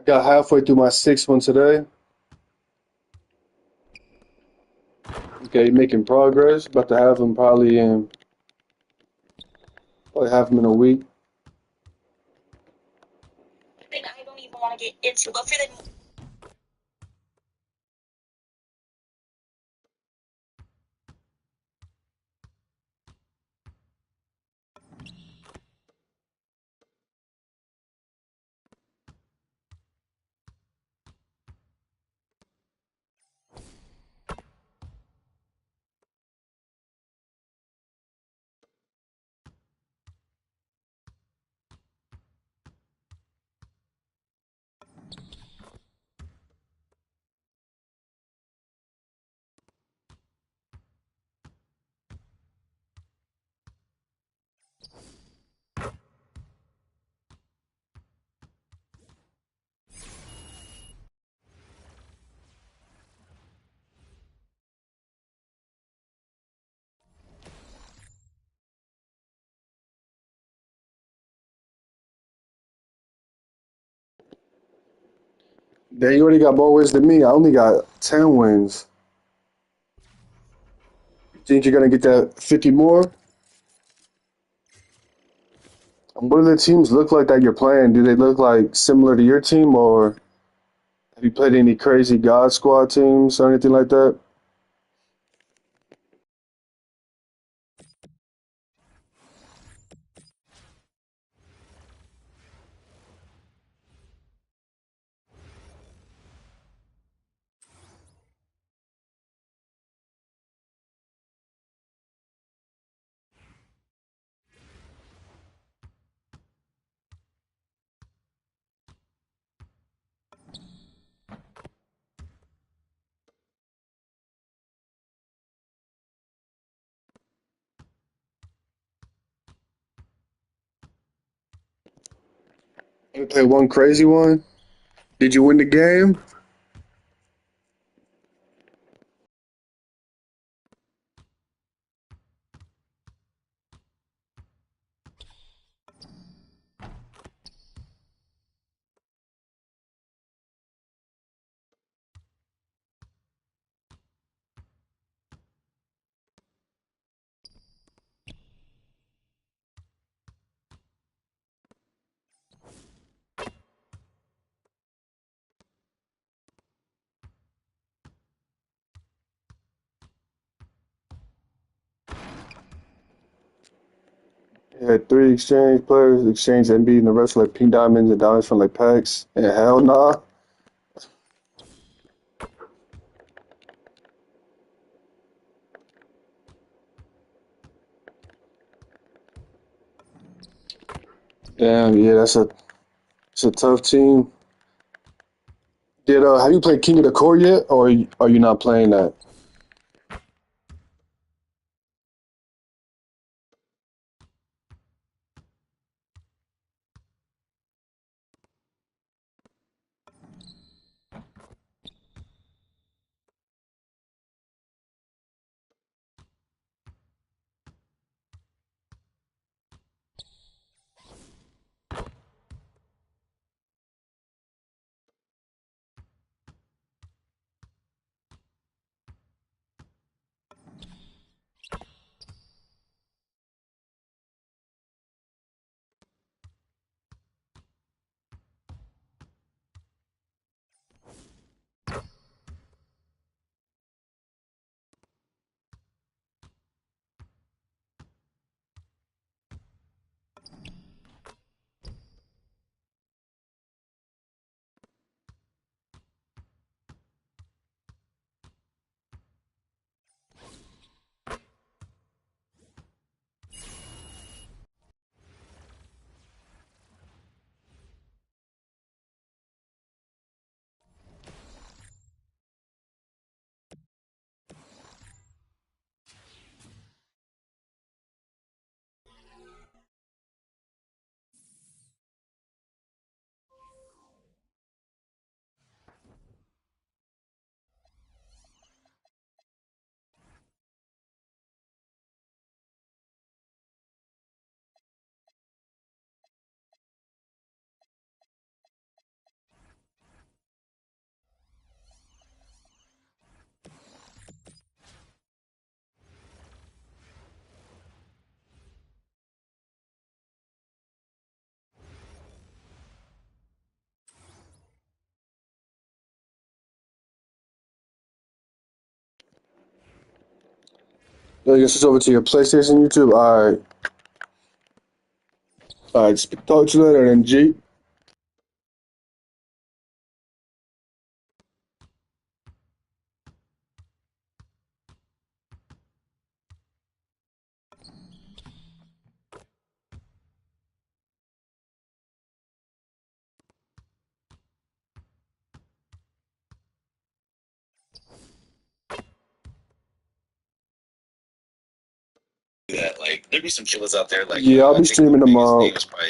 got halfway through my sixth one today. Okay, making progress. About to have them probably have them in a week. Thing I don't even want to get into, but for the They already got more wins than me. I only got 10 wins. Think you're gonna get that 50 more? What do the teams look like that you're playing? Do they look like similar to your team, or have you played any crazy God Squad teams or anything like that? You play one crazy one? Did you win the game? You had three exchange players, exchange NB and the rest like pink diamonds and diamonds from like packs. And hell nah. Damn, yeah, it's a tough team. Did have you played King of the Court yet, or are you not playing that? I guess it's over to your PlayStation, YouTube. All right. All right. Talk to you later, then, G. That like there'd be some killers out there like Yeah, I'll I be think the streaming biggest tomorrow. name is probably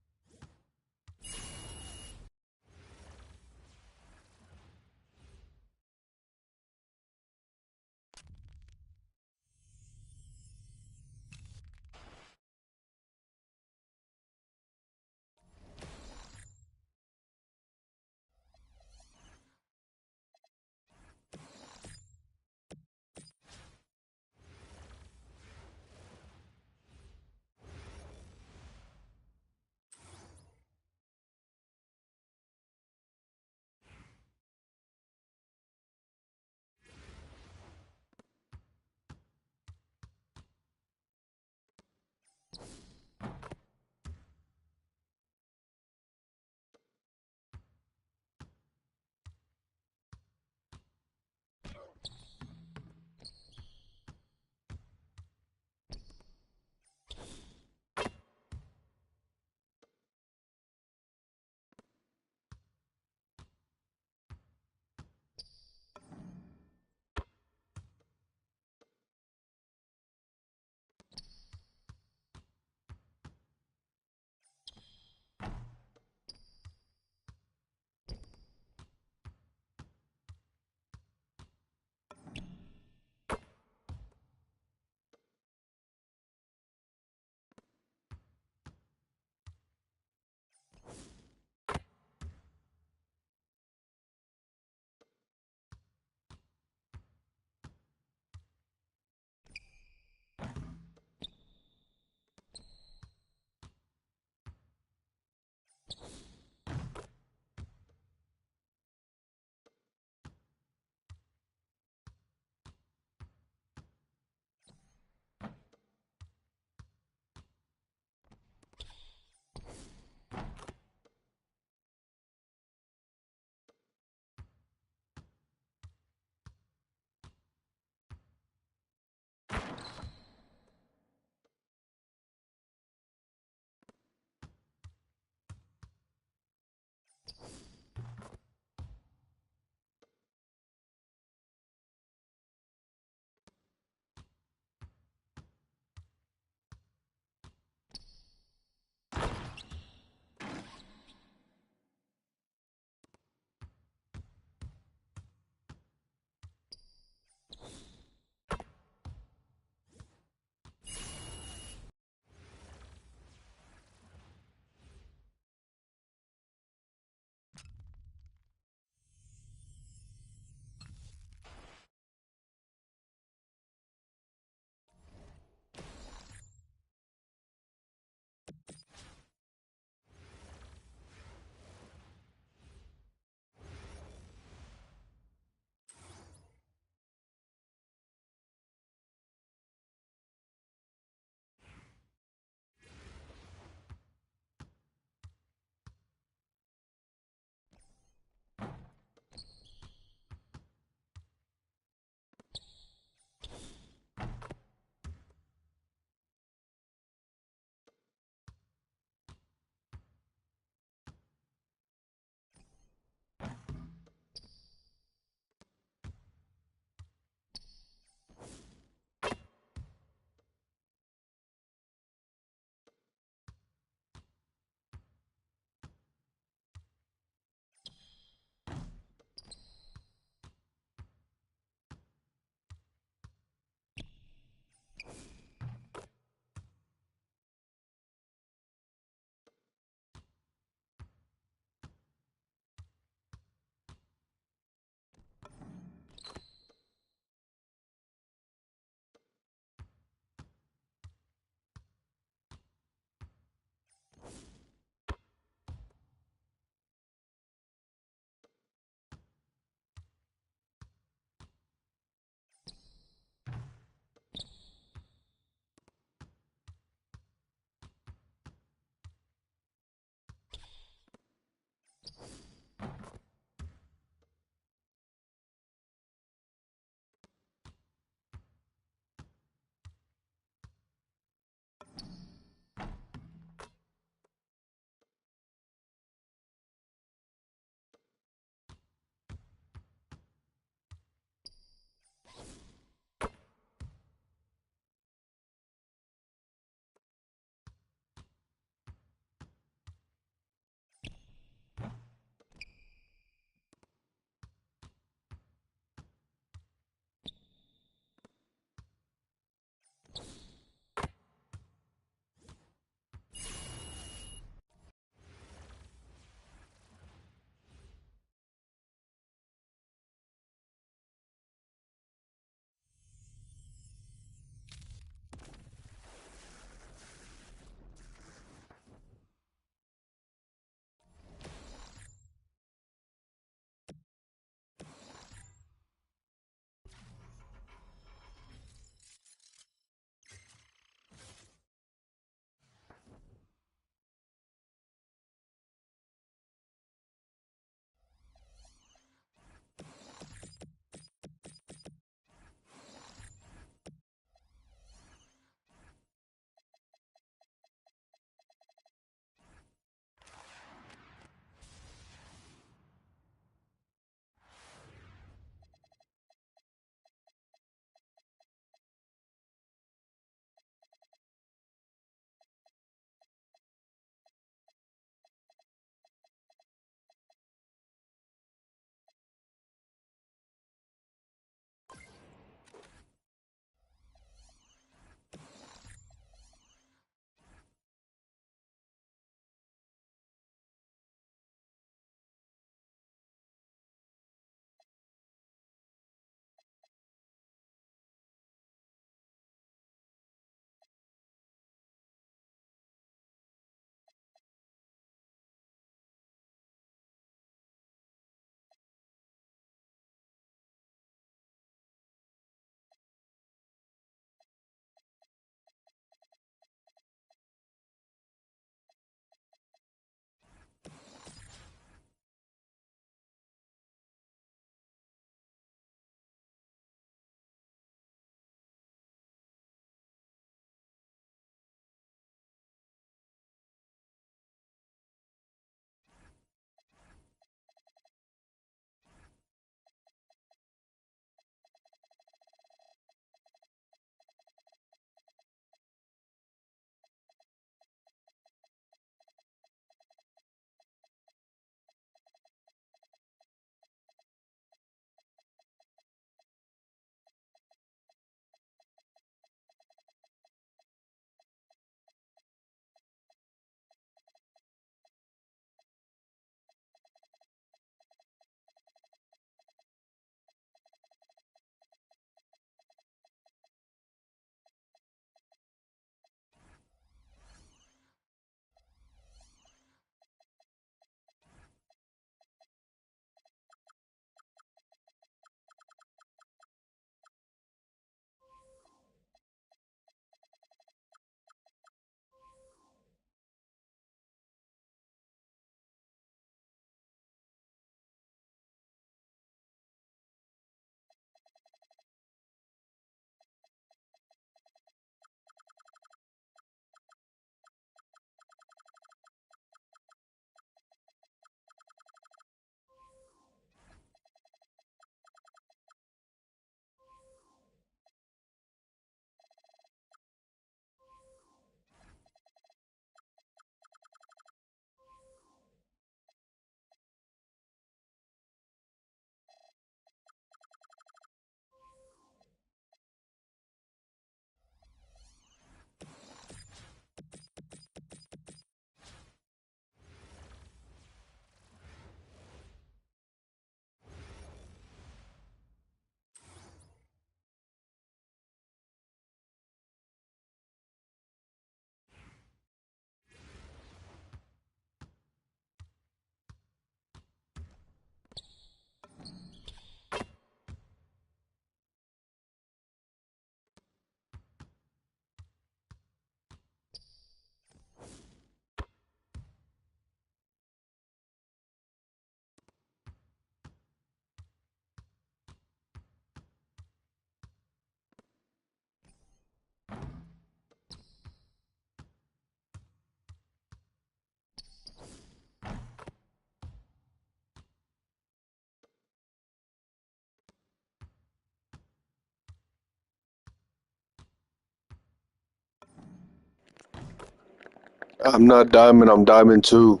I'm not Diamond, I'm Diamond 2.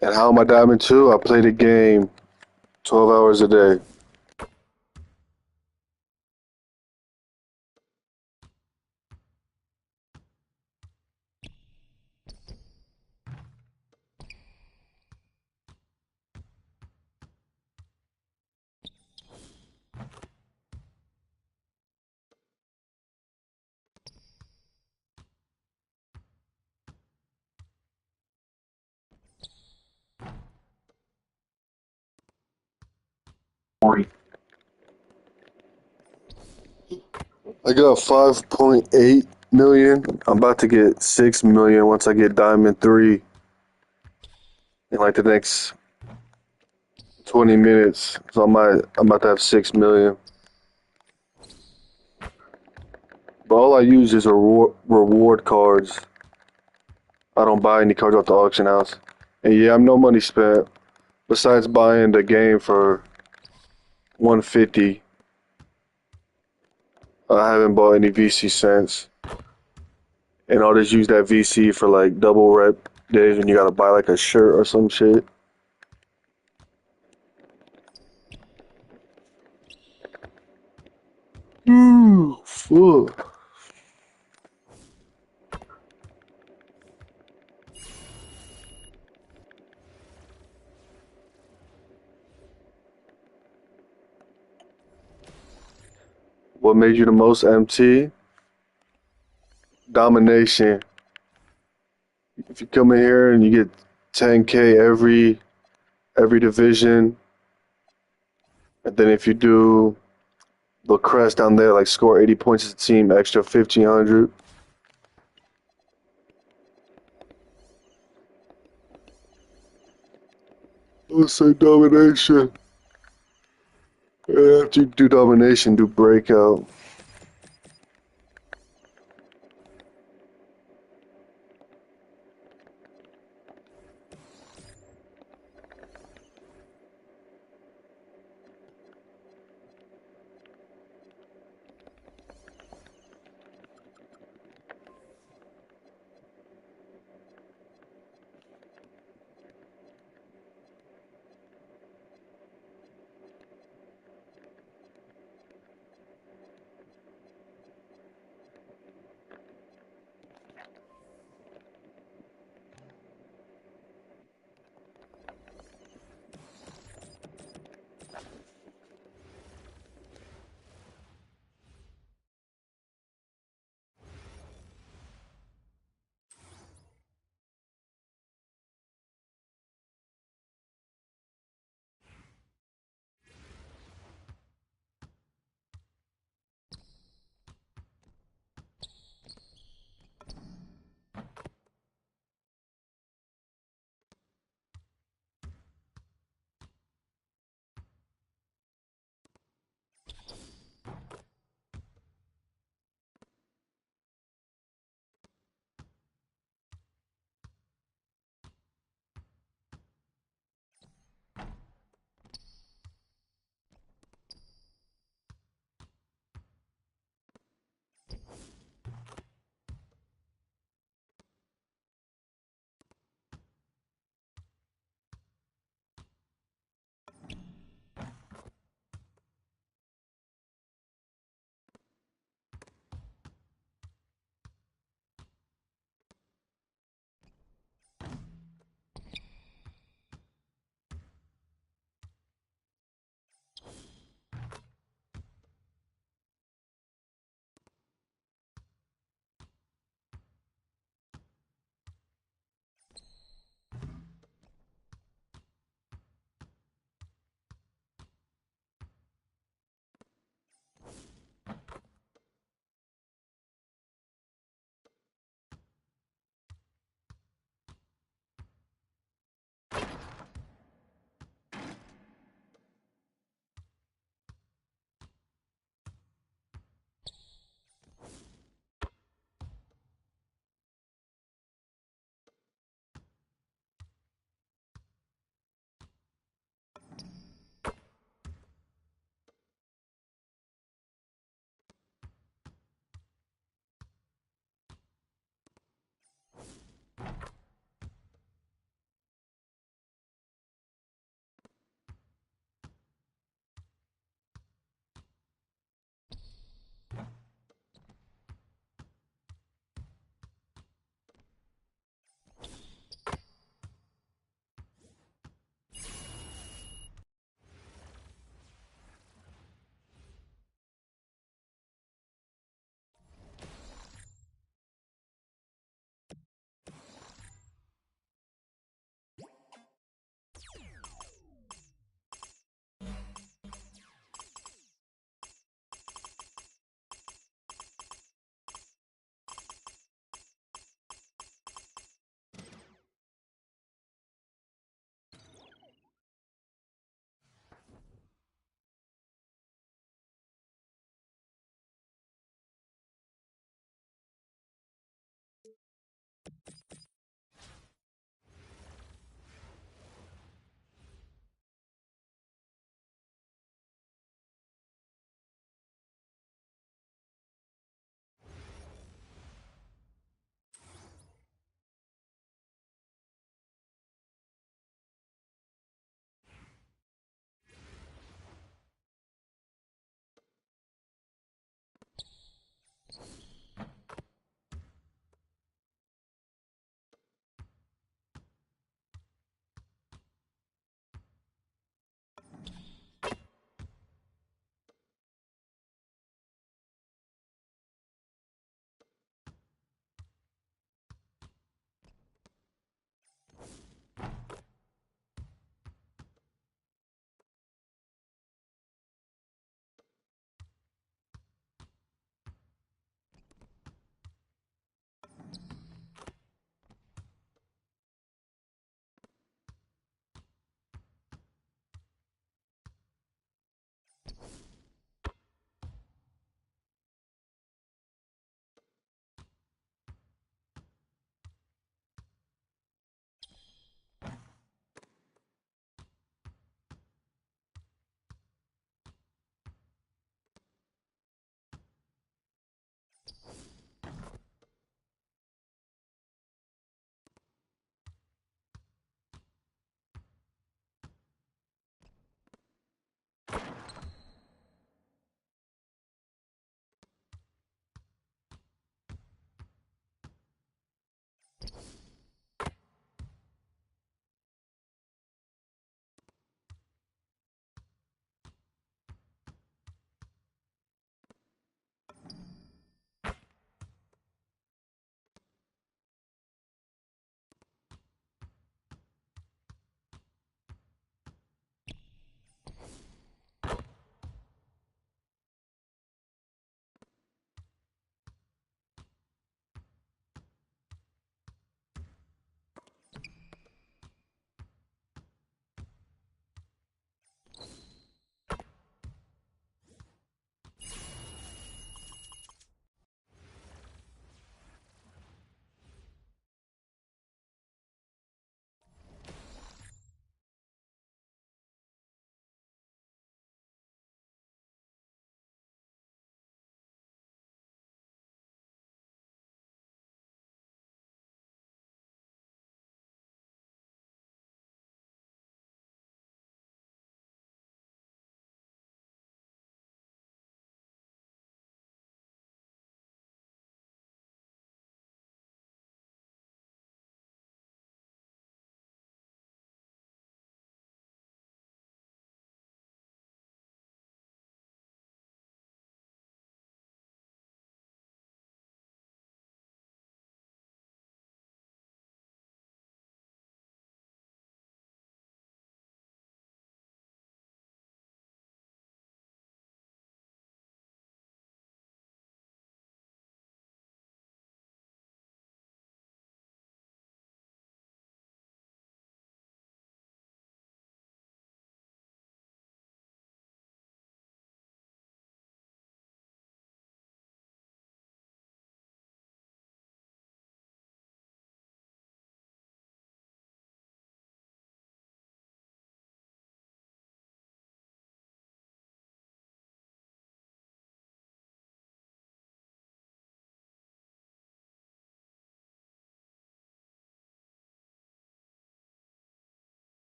And how am I Diamond 2? I play the game 12 hours a day. I got 5.8 million. I'm about to get 6 million once I get Diamond 3 in like the next 20 minutes. So I'm about to have 6 million. But all I use is reward cards. I don't buy any cards off the auction house. And yeah, I'm no money spent. Besides buying the game for 150, I haven't bought any VC since. And I'll just use that VC for like double rep days when you gotta buy like a shirt or some shit. Ooh, fuck. What made you the most MT? Domination. If you come in here and you get 10K every division, and then if you do the crest down there, like score 80 points as a team, extra 1,500. Let's say domination. And after you do domination, do breakout.